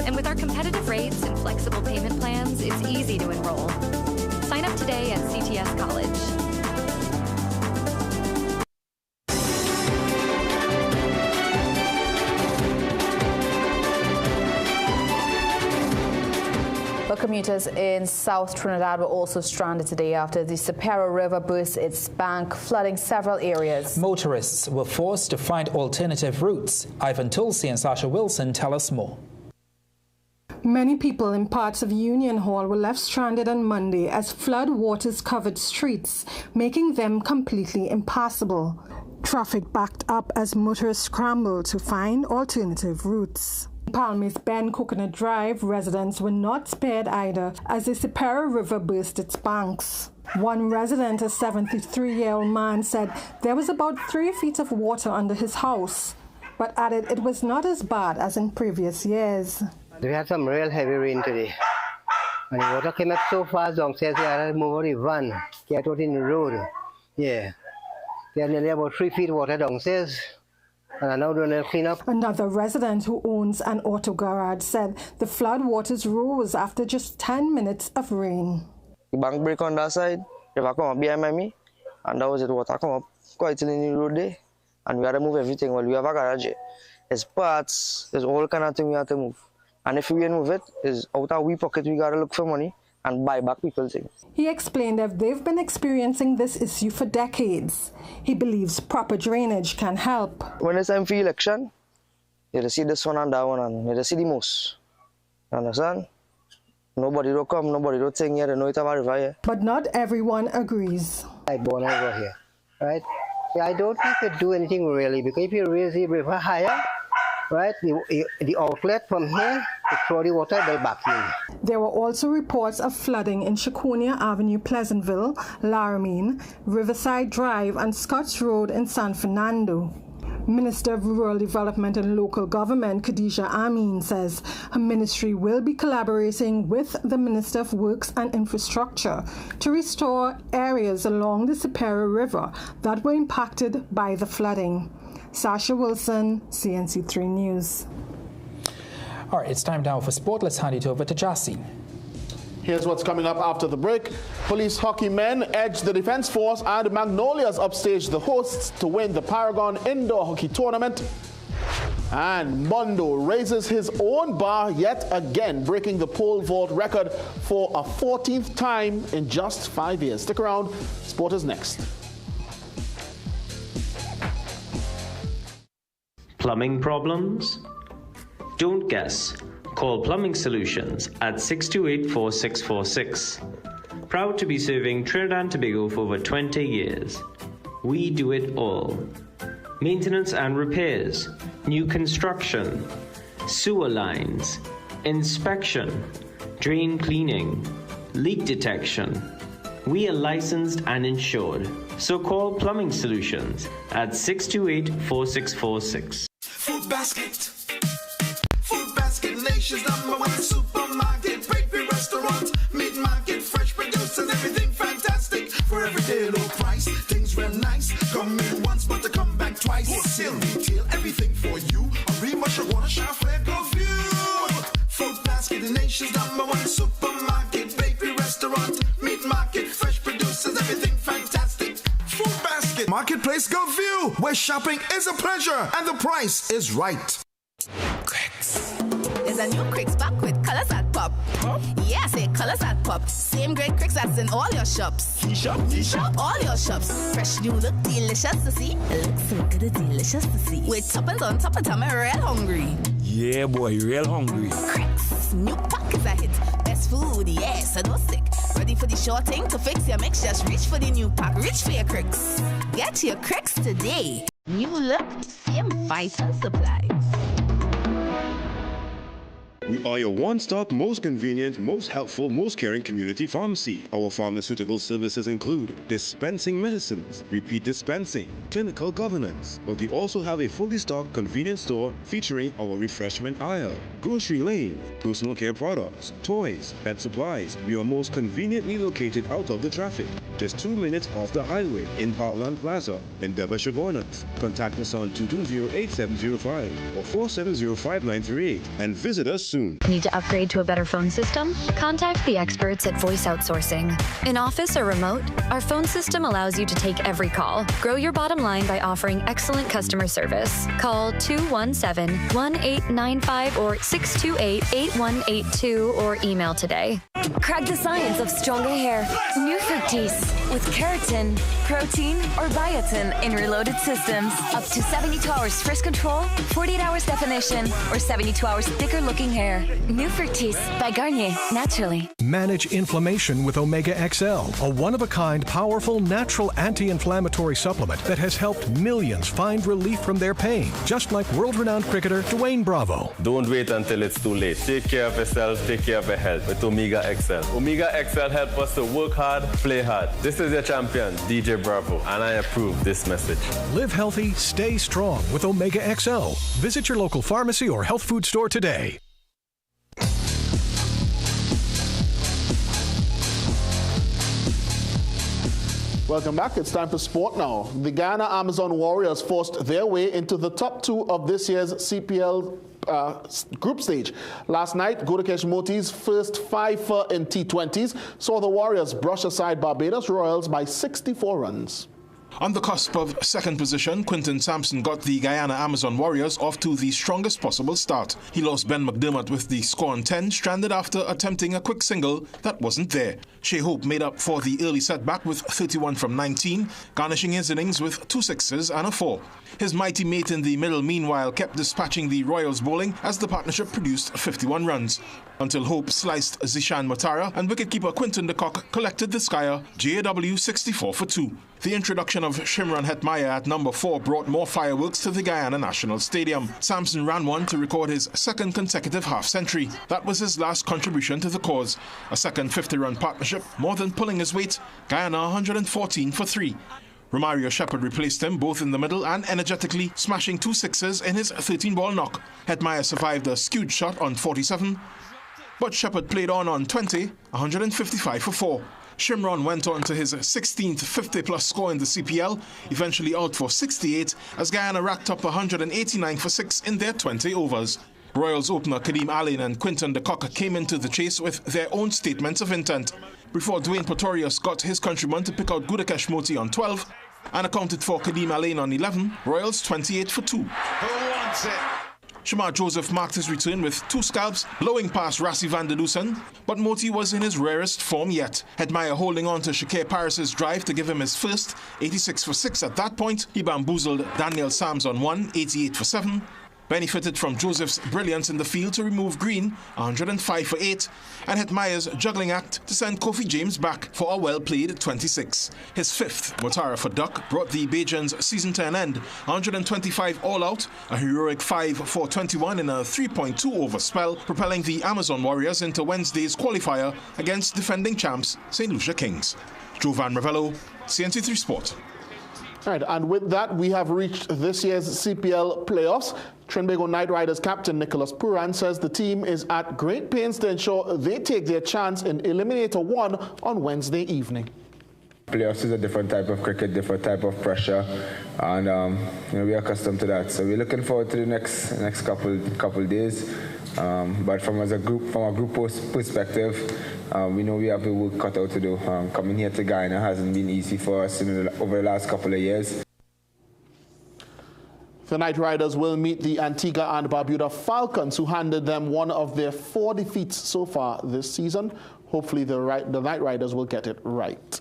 Speaker 12: And with our competitive rates and flexible payment plans, it's easy to enroll. Sign up today at CTS College.
Speaker 1: But commuters in South Trinidad were also stranded today after the Sapero River burst its bank, flooding several areas.
Speaker 2: Motorists were forced to find alternative routes. Ivan Tulsi and Sasha Wilson tell us more.
Speaker 13: Many people in parts of Union Hall were left stranded on Monday as flood waters covered streets, making them completely impassable. Traffic backed up as motorists scrambled to find alternative routes. Palmy's Bend Coconut Drive residents were not spared either as the Superior River burst its banks. One resident, a 73-year-old man, said there was about 3 feet of water under his house, but added it was not as bad as in previous years.
Speaker 14: We had some real heavy rain today. And the water came up so fast, downstairs, we had to move out the van, get out in the road. Yeah. There are nearly about 3 feet water downstairs. And I'm now doing a clean up.
Speaker 13: Another resident who owns an auto garage said the flood waters rose after just 10 minutes of rain.
Speaker 15: The bank break on that side, river come up behind me, and that was it, water come up quite in the road there. And we had to move everything. Well, we have a garage. There's parts, there's all kind of thing we have to move. And if we didn't move it, is out of we pocket, we gotta look for money and buy back people's things.
Speaker 13: He explained that they've been experiencing this issue for decades. He believes proper drainage can help.
Speaker 15: When it's time for election, you see this one and that one, and you see the most. Understand? Nobody don't come, nobody don't think here, they know it about river here.
Speaker 13: But not everyone agrees.
Speaker 14: I born over here, right? Yeah, I don't think it do anything really, because if you raise the river higher, right, the outlet from here to throw the water back in.
Speaker 13: There were also reports of flooding in Chaconia Avenue, Pleasantville, Laramine, Riverside Drive, and Scotts Road in San Fernando. Minister of Rural Development and Local Government, Khadija Amin, says her ministry will be collaborating with the Minister of Works and Infrastructure to restore areas along the Superior River that were impacted by the flooding. Sasha Wilson, CNC3 News.
Speaker 2: All right, it's time now for sport. Let's hand it over to Jassy.
Speaker 16: Here's what's coming up after the break. Police hockey men edged the Defense Force and Magnolias upstaged the hosts to win the Paragon Indoor Hockey Tournament. And Mondo raises his own bar yet again, breaking the pole vault record for a 14th time in just 5 years. Stick around. Sport is next.
Speaker 17: Plumbing problems? Don't guess. Call Plumbing Solutions at 628-4646. Proud to be serving Trinidad and Tobago for over 20 years. We do it all. Maintenance and repairs, new construction, sewer lines, inspection, drain cleaning, leak detection. We are licensed and insured. So call Plumbing Solutions at 628-4646.
Speaker 9: Food Basket. Food Basket, nation's #1 supermarket. Bakery, restaurant, meat market, fresh produce and everything fantastic. For everyday low price, things real nice. Come in once, but to come back twice. Wholesale, retail, everything for you. A real much wanna shop for go view. Food Basket, the nation's #1 supermarket. Bakery, restaurant, meat market, fresh produce and everything fantastic. Food Basket, Marketplace Go View, where shopping is a pleasure and the price is right.
Speaker 27: There's a new Cricks back with colors that pop. Yeah, say colors that pop. Same great Cricks that's in all your shops. T-shop, all your shops. Fresh new look, delicious to see. Looks so good, it's delicious to see. With toppings on top of time, I'm real hungry.
Speaker 18: Yeah, boy, real hungry.
Speaker 27: Cricks, new pack is a hit. Best food, yeah, so don't sick. Ready for the short thing to fix your mix? Just reach for the new pack. Reach for your Cricks. Get your Cricks today. New look, same vital supplies.
Speaker 11: We are your one-stop, most convenient, most helpful, most caring community pharmacy. Our pharmaceutical services include dispensing medicines, repeat dispensing, clinical governance, but we also have a fully stocked convenience store featuring our refreshment aisle, grocery lane, personal care products, toys, pet supplies. We are most conveniently located out of the traffic, just 2 minutes off the highway in Parkland Plaza in Devonshire Corners. Contact us on 220-8705 or 470-5938 and visit us soon.
Speaker 12: Need to upgrade to a better phone system? Contact the experts at Voice Outsourcing. In office or remote, our phone system allows you to take every call. Grow your bottom line by offering excellent customer service. Call 217-1895 or 628-8182 or email today.
Speaker 24: Crack the science of stronger hair. New Fructis.
Speaker 3: with keratin, protein, or biotin in reloaded systems. Up to 72 hours frizz control, 48 hours definition, or 72 hours thicker looking hair. New Fructis by Garnier, naturally.
Speaker 19: Manage inflammation with Omega XL, a one-of-a-kind, powerful, natural anti-inflammatory supplement that has helped millions find relief from their pain, just like world-renowned cricketer Dwayne Bravo.
Speaker 21: Don't wait until it's too late. Take care of yourself, take care of your health with Omega XL. Omega XL helps us to work hard, play hard. This is your champion, DJ Bravo, and I approve this message.
Speaker 19: Live healthy, stay strong with Omega XL. Visit your local pharmacy or health food store today.
Speaker 16: Welcome back. It's time for sport now. The Guyana Amazon Warriors forced their way into the top two of this year's CPL group stage. Last night, Gudikesh Moti's first 5 in T20s saw the Warriors brush aside Barbados Royals by 64 runs.
Speaker 22: On the cusp of second position, Quinton Sampson got the Guyana Amazon Warriors off to the strongest possible start. He lost Ben McDermott with the score on 10, stranded after attempting a quick single that wasn't there. Shea Hope made up for the early setback with 31 from 19, garnishing his innings with 2 sixes and a 4. His mighty mate in the middle, meanwhile, kept dispatching the Royals bowling as the partnership produced 51 runs. Until Hope sliced Zishan Matara and wicketkeeper Quinton de Kock collected the Skyer JAW 64 for 2. The introduction of Shimron Hetmyer at number 4 brought more fireworks to the Guyana National Stadium. Sampson ran one to record his second consecutive half-century. That was his last contribution to the cause. A second 50-run partnership, more than pulling his weight. Guyana 114 for 3. Romario Shepherd replaced him both in the middle and energetically, smashing 2 sixes in his 13-ball knock. Hetmyer survived a skewed shot on 47, but Shepherd played on 20, 155 for 4. Shimron went on to his 16th 50-plus score in the CPL, eventually out for 68, as Guyana racked up 189 for 6 in their 20 overs. Royals opener Kadeem Allen and Quinton de Kock came into the chase with their own statements of intent, before Dwayne Pretorius got his countryman to pick out Gudikesh Moti on 12 and accounted for Kadeem Allen on 11, Royals 28 for 2.
Speaker 9: Who wants it?
Speaker 22: Shamar Joseph marked his return with 2 scalps, blowing past Rassi van der Dusen, but Moti was in his rarest form yet. Hetmyer holding on to Shakir Paris's drive to give him his first 86 for 6 at that point. He bamboozled Daniel Sams on 1, 88 for 7. Benefited from Joseph's brilliance in the field to remove Green, 105 for 8, and Hetmyer's juggling act to send Kofi James back for a well-played 26. His 5th Motara for Duck brought the Bajans' season to an end, 125 all-out, a heroic 5 for 21 in a 3.2 over spell, propelling the Amazon Warriors into Wednesday's qualifier against defending champs St. Lucia Kings. Jovan Ravello, CNC3 Sport.
Speaker 16: All right, and with that, we have reached this year's CPL playoffs. Trinbago Knight Riders captain Nicholas Puran says the team is at great pains to ensure they take their chance in Eliminator 1 on Wednesday evening.
Speaker 23: Playoffs is a different type of cricket, different type of pressure, and we're accustomed to that. So we're looking forward to the next couple days. But from a group perspective, we know we have the work cut out to do. Coming here to Guyana hasn't been easy for us over the last couple of years.
Speaker 16: The Knight Riders will meet the Antigua and Barbuda Falcons, who handed them one of their 4 defeats so far this season. Hopefully the Knight Riders will get it right.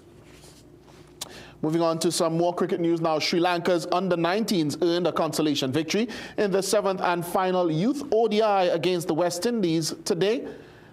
Speaker 16: Moving on to some more cricket news now. Sri Lanka's under-19s earned a consolation victory in the 7th and final youth ODI against the West Indies today.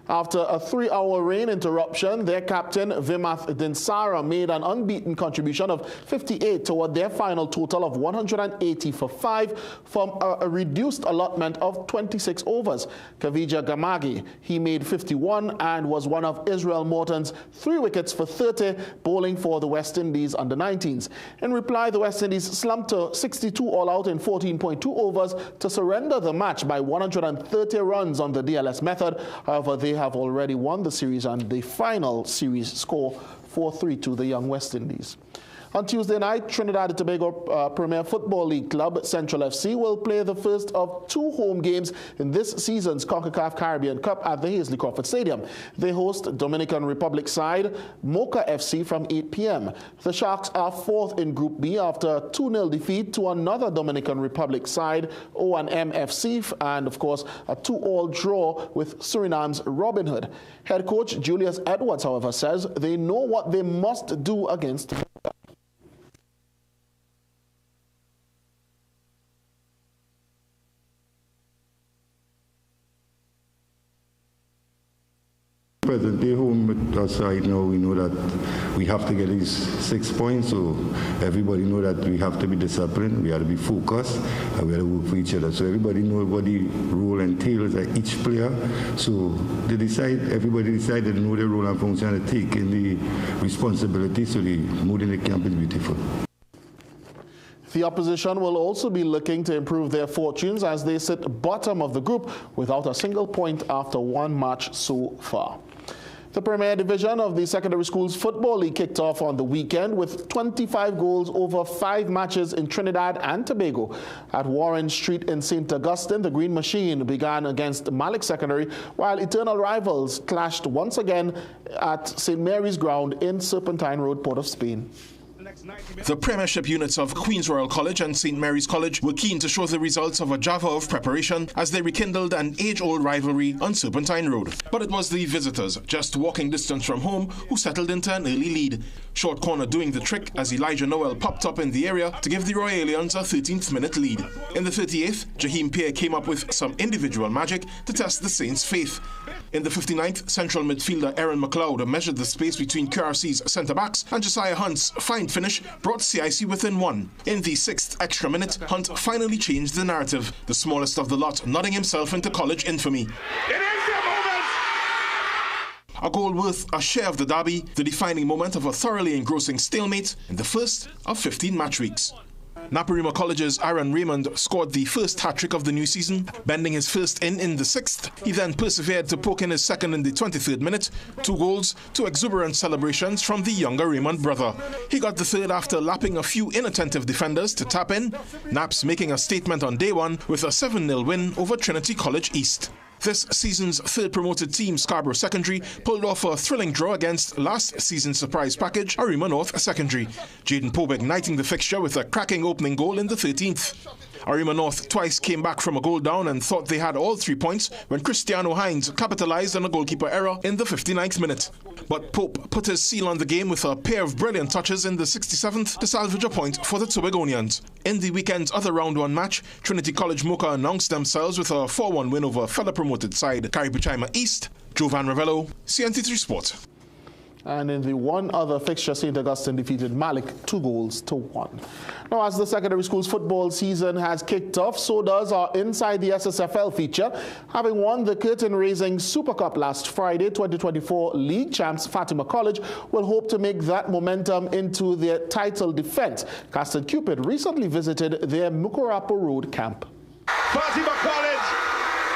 Speaker 16: After a 3-hour rain interruption, their captain Vimath Dinsara made an unbeaten contribution of 58 toward their final total of 180 for 5 from a reduced allotment of 26 overs. Kavija Gamagi, he made 51 and was one of Israel Morton's 3 wickets for 30, bowling for the West Indies under-19s. In reply, the West Indies slumped to 62 all-out in 14.2 overs to surrender the match by 130 runs on the DLS method. However, they have already won the series, and the final series score 4-3 to the young West Indies. On Tuesday night, Trinidad and Tobago Premier Football League club Central FC will play the first of 2 home games in this season's CONCACAF Caribbean Cup at the Hazley Crawford Stadium. They host Dominican Republic side Mocha FC from 8 p.m. The Sharks are 4th in Group B after a 2-0 defeat to another Dominican Republic side, O&M FC, and of course a 2-2 draw with Suriname's Robin Hood. Head coach Julius Edwards, however, says they know what they must do against Mocha.
Speaker 4: Presently home with us right now, we know that we have to get these 6 points, so everybody know that we have to be disciplined, we have to be focused, and we have to work for each other. So everybody knows what the role entails at each player. So everybody decided to know their role and function and take in the responsibility, so the mood in the camp is beautiful.
Speaker 16: The opposition will also be looking to improve their fortunes as they sit bottom of the group without a single point after 1 match so far. The Premier Division of the Secondary Schools Football League kicked off on the weekend with 25 goals over 5 matches in Trinidad and Tobago. At Warren Street in St. Augustine, the Green Machine began against Malik Secondary, while eternal rivals clashed once again at St. Mary's Ground in Serpentine Road, Port of Spain.
Speaker 22: The Premiership units of Queen's Royal College and St. Mary's College were keen to show the results of a Java of preparation as they rekindled an age-old rivalry on Serpentine Road. But it was the visitors, just walking distance from home, who settled into an early lead. Short corner doing the trick as Elijah Noel popped up in the area to give the Royalians a 13th minute lead. In the 38th, Jaheim Pierre came up with some individual magic to test the Saints' faith. In the 59th, central midfielder Aaron McLeod measured the space between QRC's centre-backs, and Josiah Hunt's fine finish brought CIC within 1. In the 6th extra minute, Hunt finally changed the narrative, the smallest of the lot nodding himself into college infamy. A goal worth a share of the derby, the defining moment of a thoroughly engrossing stalemate in the first of 15 match weeks. Naparima College's Aaron Raymond scored the first hat-trick of the new season, bending his first in the 6th. He then persevered to poke in his second in the 23rd minute. 2 goals, 2 exuberant celebrations from the younger Raymond brother. He got the third after lapping a few inattentive defenders to tap in. Naps making a statement on day 1 with a 7-0 win over Trinity College East. This season's 3rd promoted team, Scarborough Secondary, pulled off a thrilling draw against last season's surprise package, Arima North Secondary. Jaden Pope igniting the fixture with a cracking opening goal in the 13th. Arima North twice came back from a goal down and thought they had all 3 points when Cristiano Hines capitalized on a goalkeeper error in the 59th minute. But Pope put his seal on the game with a pair of brilliant touches in the 67th to salvage a point for the Tobagonians. In the weekend's other round 1 match, Trinity College Mocha announced themselves with a 4-1 win over fellow promoted side Caripichaima East. Jovan Ravello, CNC3 Sport.
Speaker 16: And in the one other fixture, St. Augustine defeated Malik 2-1. Now, as the secondary school's football season has kicked off, so does our Inside the SSFL feature. Having won the curtain-raising Super Cup last Friday, 2024 league champs Fatima College will hope to make that momentum into their title defense. Casted Cupid recently visited their Mukurapa Road camp.
Speaker 6: Fatima College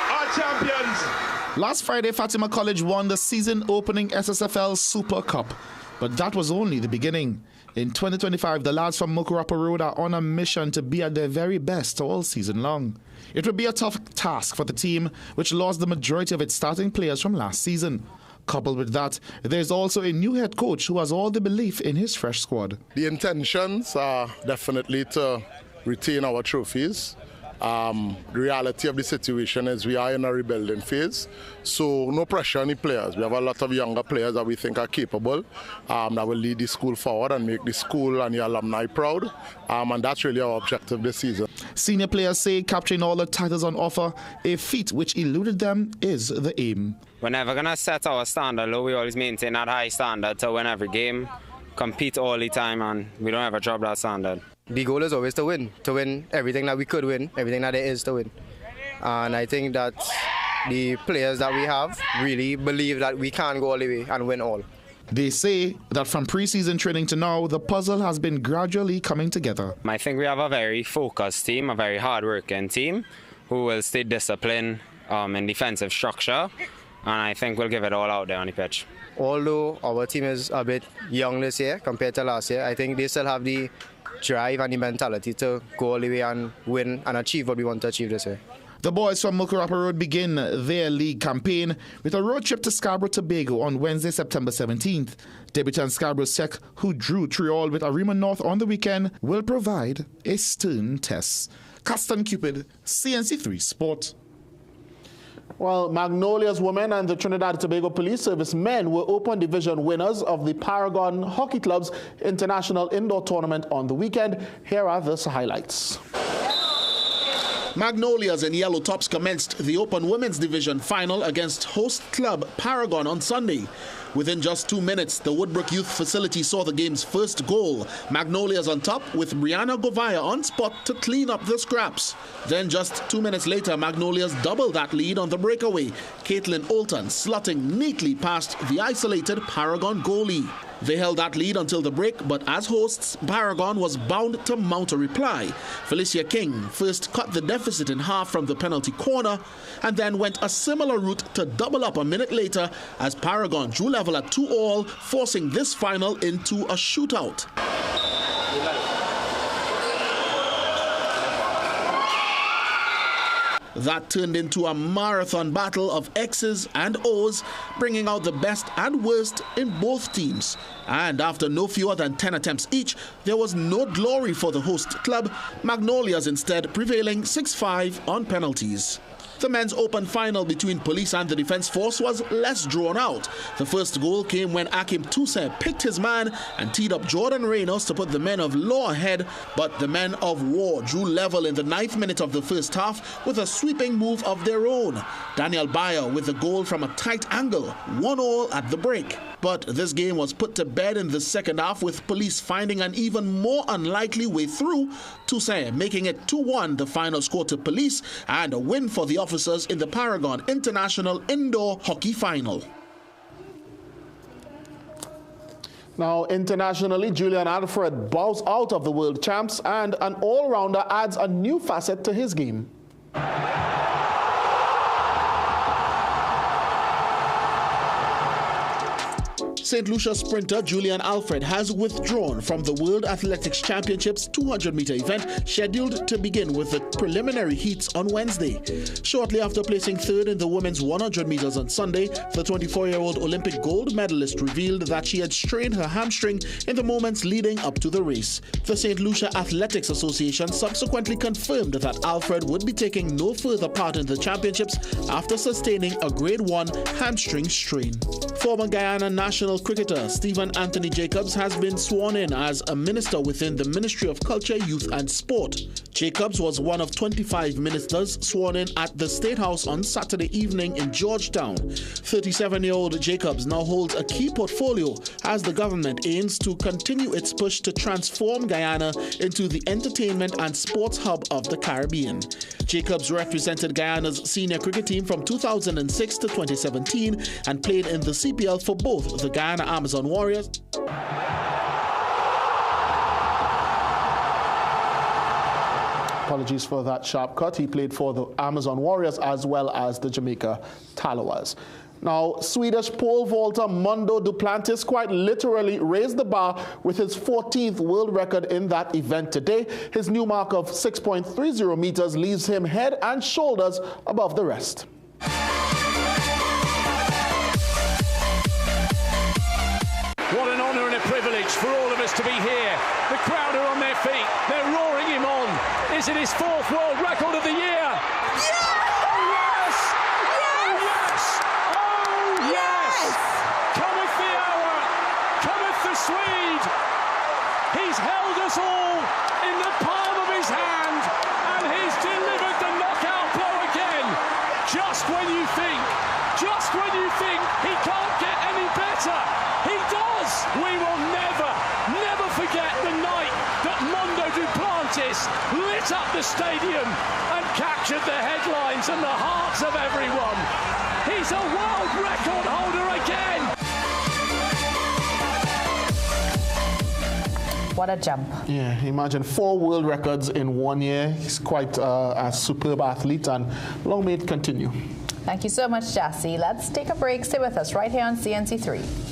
Speaker 6: are champions.
Speaker 16: Last Friday, Fatima College won the season-opening SSFL Super Cup, but that was only the beginning. In 2025, the lads from Mukurapa Road are on a mission to be at their very best all season long. It will be a tough task for the team, which lost the majority of its starting players from last season. Coupled with that, there's also a new head coach who has all the belief in his fresh squad.
Speaker 6: The intentions are definitely to retain our trophies. The reality of the situation is we are in a rebuilding phase, so no pressure on the players. We have a lot of younger players that we think are capable, that will lead the school forward and make the school and the alumni proud, and that's really our objective this season.
Speaker 16: Senior players say capturing all the titles on offer, a feat which eluded them, is the aim.
Speaker 7: We're never going to set our standard low. We always maintain that high standard to win every game, compete all the time, and we don't ever drop that standard.
Speaker 8: The goal is always to win everything that we could win, everything that there is to win. And I think that the players that we have really believe that we can go all the way and win all.
Speaker 16: They say that from pre-season training to now, the puzzle has been gradually coming together.
Speaker 7: I think we have a very focused team, a very hard-working team, who will stay disciplined in defensive structure, and I think we'll give it all out there on the pitch.
Speaker 8: Although our team is a bit young this year compared to last year, I think they still have the drive and the mentality to go all the way and win and achieve what we want to achieve this year.
Speaker 16: The boys from Mukarapa Road begin their league campaign with a road trip to Scarborough, Tobago on Wednesday, September 17th. Debutant Scarborough Sec, who drew 3-all with Arima North on the weekend, will provide a stern test. Caston Cupid, CNC3 Sport. Well, Magnolia's women and the Trinidad and Tobago Police Service men were Open Division winners of the Paragon Hockey Club's International Indoor Tournament on the weekend. Here are the highlights. Magnolias in yellow tops commenced the Open Women's Division final against host club Paragon on Sunday. Within just 2 minutes, the Woodbrook Youth Facility saw the game's first goal. Magnolias on top with Brianna Govaya on spot to clean up the scraps. Then just 2 minutes later, Magnolias doubled that lead on the breakaway. Caitlin Olton slotting neatly past the isolated Paragon goalie. They held that lead until the break, but as hosts, Paragon was bound to mount a reply. Felicia King first cut the deficit in half from the penalty corner and then went a similar route to double up a minute later as Paragon drew level at 2-all, forcing this final into a shootout. That turned into a marathon battle of X's and O's, bringing out the best and worst in both teams. And after no fewer than 10 attempts each, there was no glory for the host club, Magnolias instead prevailing 6-5 on penalties. The men's open final between police and the defense force was less drawn out. The first goal came when Akim Toussaint picked his man and teed up Jordan Reynolds to put the men of law ahead, but the men of war drew level in the 9th minute of the first half with a sweeping move of their own. Daniel Bayer with the goal from a tight angle, 1-all at the break. But this game was put to bed in the second half with police finding an even more unlikely way through, Toussaint making it 2-1 the final score to police and a win for the officers in the Paragon International Indoor Hockey Final. Now, internationally, Julian Alfred bows out of the world champs and an all-rounder adds a new facet to his game. St. Lucia sprinter Julian Alfred has withdrawn from the World Athletics Championships 200-meter event scheduled to begin with the preliminary heats on Wednesday. Shortly after placing third in the women's 100 meters on Sunday, the 24-year-old Olympic gold medalist revealed that she had strained her hamstring in the moments leading up to the race. The St. Lucia Athletics Association subsequently confirmed that Alfred would be taking no further part in the championships after sustaining a grade 1 hamstring strain. Former Guyana national cricketer Stephen Anthony Jacobs has been sworn in as a minister within the Ministry of Culture, Youth and Sport. Jacobs was one of 25 ministers sworn in at the State House on Saturday evening in Georgetown. 37-year-old Jacobs now holds a key portfolio as the government aims to continue its push to transform Guyana into the entertainment and sports hub of the Caribbean. Jacobs represented Guyana's senior cricket team from 2006 to 2017 and played in the CPL for both the Guyana Amazon Warriors Apologies for that sharp cut. He played for the Amazon Warriors as well as the Jamaica Tallawahs. Now, Swedish pole vaulter Mondo Duplantis quite literally raised the bar with his 14th world record in that event today. His new mark of 6.30 meters leaves him head and shoulders above the rest.
Speaker 1: What an honour and a privilege for all of us to be here. The crowd are on their feet. They're roaring him on. Is it his 4th world record of the year? Yeah! Oh, yes! Yes! Oh, yes! Oh, yes! Cometh the hour. Cometh the Swede. He's held us all in the palm of his hand, and he's delivered the knockout blow again. Just when you think he can't get any better, he does. We will never forget the night that Mondo Duplantis lit up the stadium and captured the headlines and the hearts of everyone. He's a world record holder again.
Speaker 5: What a jump.
Speaker 16: Yeah, imagine 4 world records in 1 year. He's quite a superb athlete, and long may it continue.
Speaker 5: Thank you so much, Jassy. Let's take a break. Stay with us right here on CNC3.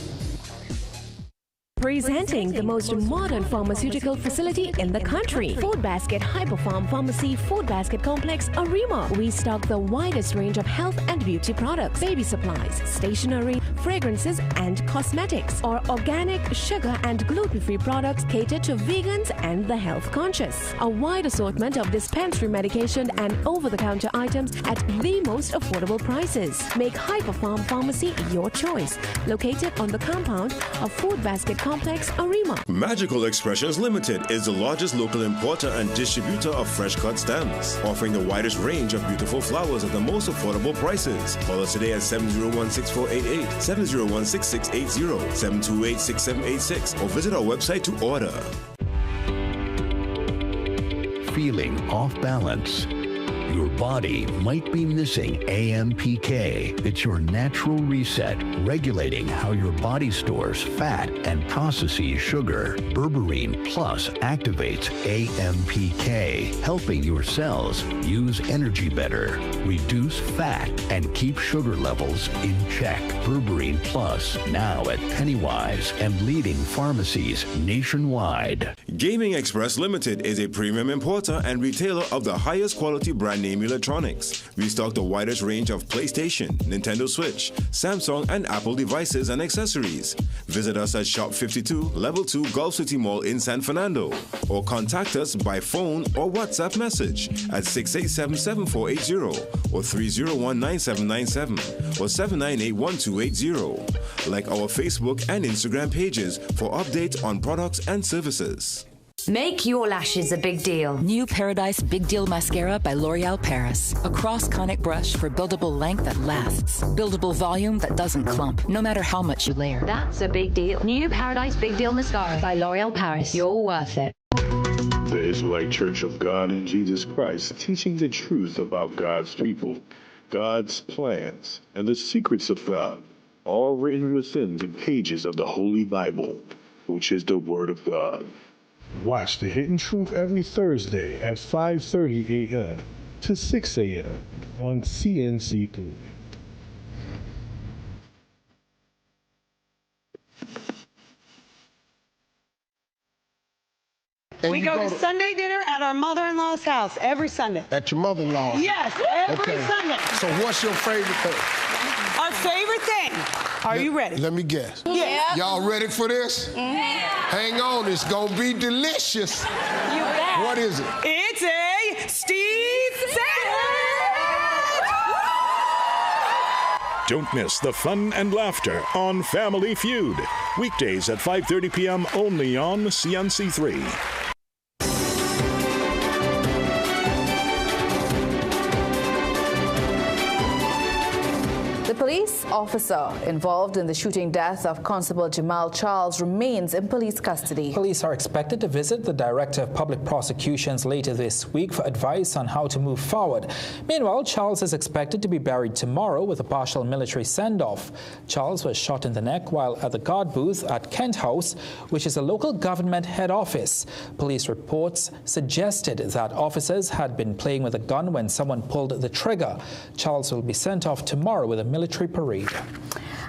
Speaker 24: Presenting the most modern pharmaceutical facility in the country, Food Basket Hyperfarm Pharmacy Food Basket Complex, Arima. We stock the widest range of health and beauty products, baby supplies, stationery, fragrances, and cosmetics. Our organic, sugar, and gluten-free products cater to vegans and the health conscious. A wide assortment of dispensary medication and over-the-counter items at the most affordable prices. Make Hyperfarm Pharmacy your choice. Located on the compound of Food Basket Complex, Arima.
Speaker 11: Magical Expressions Limited is the largest local importer and distributor of fresh cut stems, offering the widest range of beautiful flowers at the most affordable prices. Call us today at 701-6488, 701-6680, 728-6786, or visit our website to order.
Speaker 10: Feeling off balance? Your body might be missing AMPK. It's your natural reset, regulating how your body stores fat and processes sugar. Berberine Plus activates AMPK, helping your cells use energy better, reduce fat, and keep sugar levels in check. Berberine Plus, now at Pennywise and leading pharmacies nationwide.
Speaker 11: Gaming Express Limited is a premium importer and retailer of the highest quality brand name electronics. We stock the widest range of PlayStation, Nintendo Switch, Samsung, and Apple devices and accessories. Visit us at Shop 52, Level 2, Gulf City Mall in San Fernando, or contact us by phone or WhatsApp message at 687-7480 or 301-9797 or 798-1280. Like our Facebook and Instagram pages for updates on products and services.
Speaker 14: Make your lashes a big deal.
Speaker 15: New Paradise Big Deal Mascara by L'Oreal Paris. A cross-conic brush for buildable length that lasts. Buildable volume that doesn't clump, no matter how much you layer.
Speaker 14: That's a big deal. New Paradise Big Deal Mascara by L'Oreal Paris. You're worth it.
Speaker 20: The Israelite Church of God in Jesus Christ, teaching the truth about God's people, God's plans, and the secrets of God, all written within the pages of the Holy Bible, which is the Word of God. Watch The Hidden Truth every Thursday at 5:30 a.m. to 6 a.m. on CNC3.
Speaker 25: We go to Sunday dinner at our mother-in-law's house every Sunday.
Speaker 26: At your mother-in-law's?
Speaker 25: Yes, every Sunday.
Speaker 26: So what's your favorite thing?
Speaker 25: Our favorite thing. Are you ready?
Speaker 26: Let me guess.
Speaker 25: Yeah.
Speaker 26: Y'all ready for this?
Speaker 25: Yeah.
Speaker 26: Hang on, it's gonna be delicious.
Speaker 25: You bet.
Speaker 26: What is it?
Speaker 25: It's a Steve sandwich!
Speaker 28: Don't miss the fun and laughter on Family Feud. Weekdays at 5:30 p.m. only on CNC3.
Speaker 5: The police officer involved in the shooting death of Constable Jamal Charles remains in police custody.
Speaker 2: Police are expected to visit the Director of Public Prosecutions later this week for advice on how to move forward. Meanwhile, Charles is expected to be buried tomorrow with a partial military send-off. Charles was shot in the neck while at the guard booth at Kent House, which is a local government head office. Police reports suggested that officers had been playing with a gun when someone pulled the trigger. Charles will be sent off tomorrow with a military parade.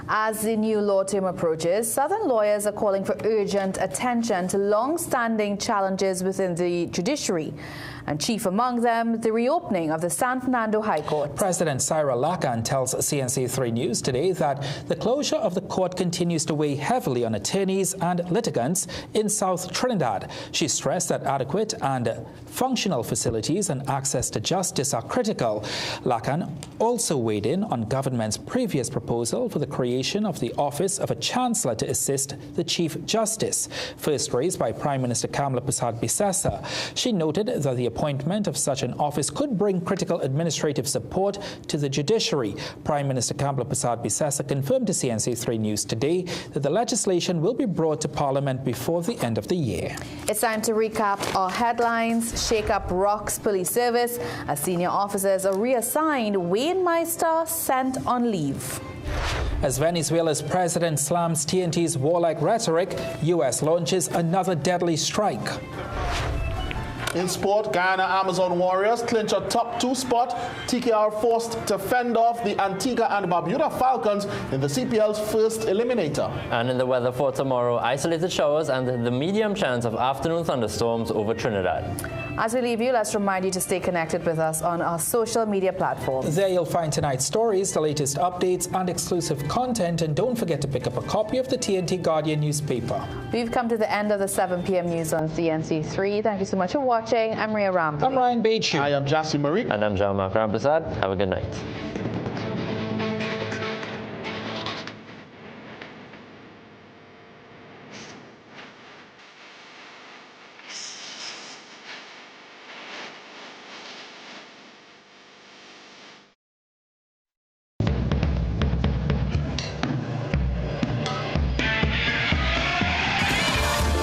Speaker 5: As the new law term approaches, Southern lawyers are calling for urgent attention to long-standing challenges within the judiciary, and chief among them, the reopening of the San Fernando High Court.
Speaker 2: President Syra Lakan tells CNC3 News today that the closure of the court continues to weigh heavily on attorneys and litigants in South Trinidad. She stressed that adequate and functional facilities and access to justice are critical. Lakan also weighed in on government's previous proposal for the creation of the office of a chancellor to assist the Chief Justice, first raised by Prime Minister Kamla Persad-Bissessar. She noted that the appointment of such an office could bring critical administrative support to the judiciary. Prime Minister Kamla Persad-Bissessar confirmed to CNC3 News today that the legislation will be brought to Parliament before the end of the year.
Speaker 5: It's time to recap our headlines. Shake up rocks police service as senior officers are reassigned. Wayne Meister sent on leave.
Speaker 2: As Venezuela's president slams TNT's warlike rhetoric, U.S. launches another deadly strike.
Speaker 16: In sport, Guyana Amazon Warriors clinch a top 2 spot. TKR forced to fend off the Antigua and Barbuda Falcons in the CPL's first eliminator.
Speaker 3: And in the weather for tomorrow, isolated showers and the medium chance of afternoon thunderstorms over Trinidad.
Speaker 5: As we leave you, let's remind you to stay connected with us on our social media platforms.
Speaker 2: There you'll find tonight's stories, the latest updates, and exclusive content. And don't forget to pick up a copy of the TNT Guardian newspaper.
Speaker 5: We've come to the end of the 7 p.m. news on CNC3. Thank you so much for watching. I'm Ria Ramble.
Speaker 2: I'm Ryan Beach.
Speaker 16: I am Jassy Marie.
Speaker 3: And I'm Jean-Marc Ramprasad. Have a good night.